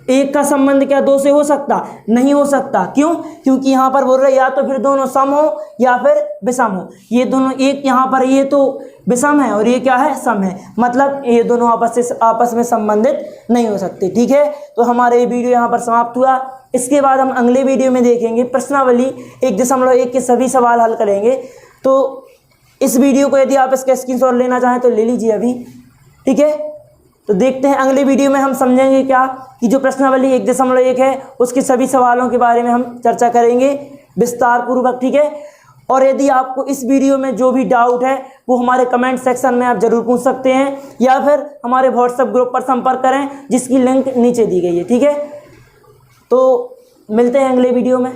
एक का संबंध क्या 2 से हो सकता, नहीं हो सकता, क्यों, क्योंकि यहाँ पर बोल रहे या तो फिर दोनों सम हो या फिर विषम हो। ये दोनों, एक यहाँ पर ये तो विषम है और ये क्या है, सम है, मतलब ये दोनों आपस में संबंधित नहीं हो सकते। ठीक है, तो हमारा ये वीडियो यहाँ पर समाप्त हुआ। इसके बाद हम अगले वीडियो में देखेंगे प्रश्नावली 1.1 के सभी सवाल हल करेंगे। तो इस वीडियो को यदि आप इसका स्क्रीनशॉट लेना चाहें तो ले लीजिए अभी। ठीक है, तो देखते हैं अगले वीडियो में हम समझेंगे क्या कि जो प्रश्नावली 1.1 है उसके सभी सवालों के बारे में हम चर्चा करेंगे विस्तार पूर्वक। ठीक है, और यदि आपको इस वीडियो में जो भी डाउट है वो हमारे कमेंट सेक्शन में आप ज़रूर पूछ सकते हैं, या फिर हमारे व्हाट्सएप ग्रुप पर संपर्क करें जिसकी लिंक नीचे दी गई है। ठीक है, तो मिलते हैं अगले वीडियो में।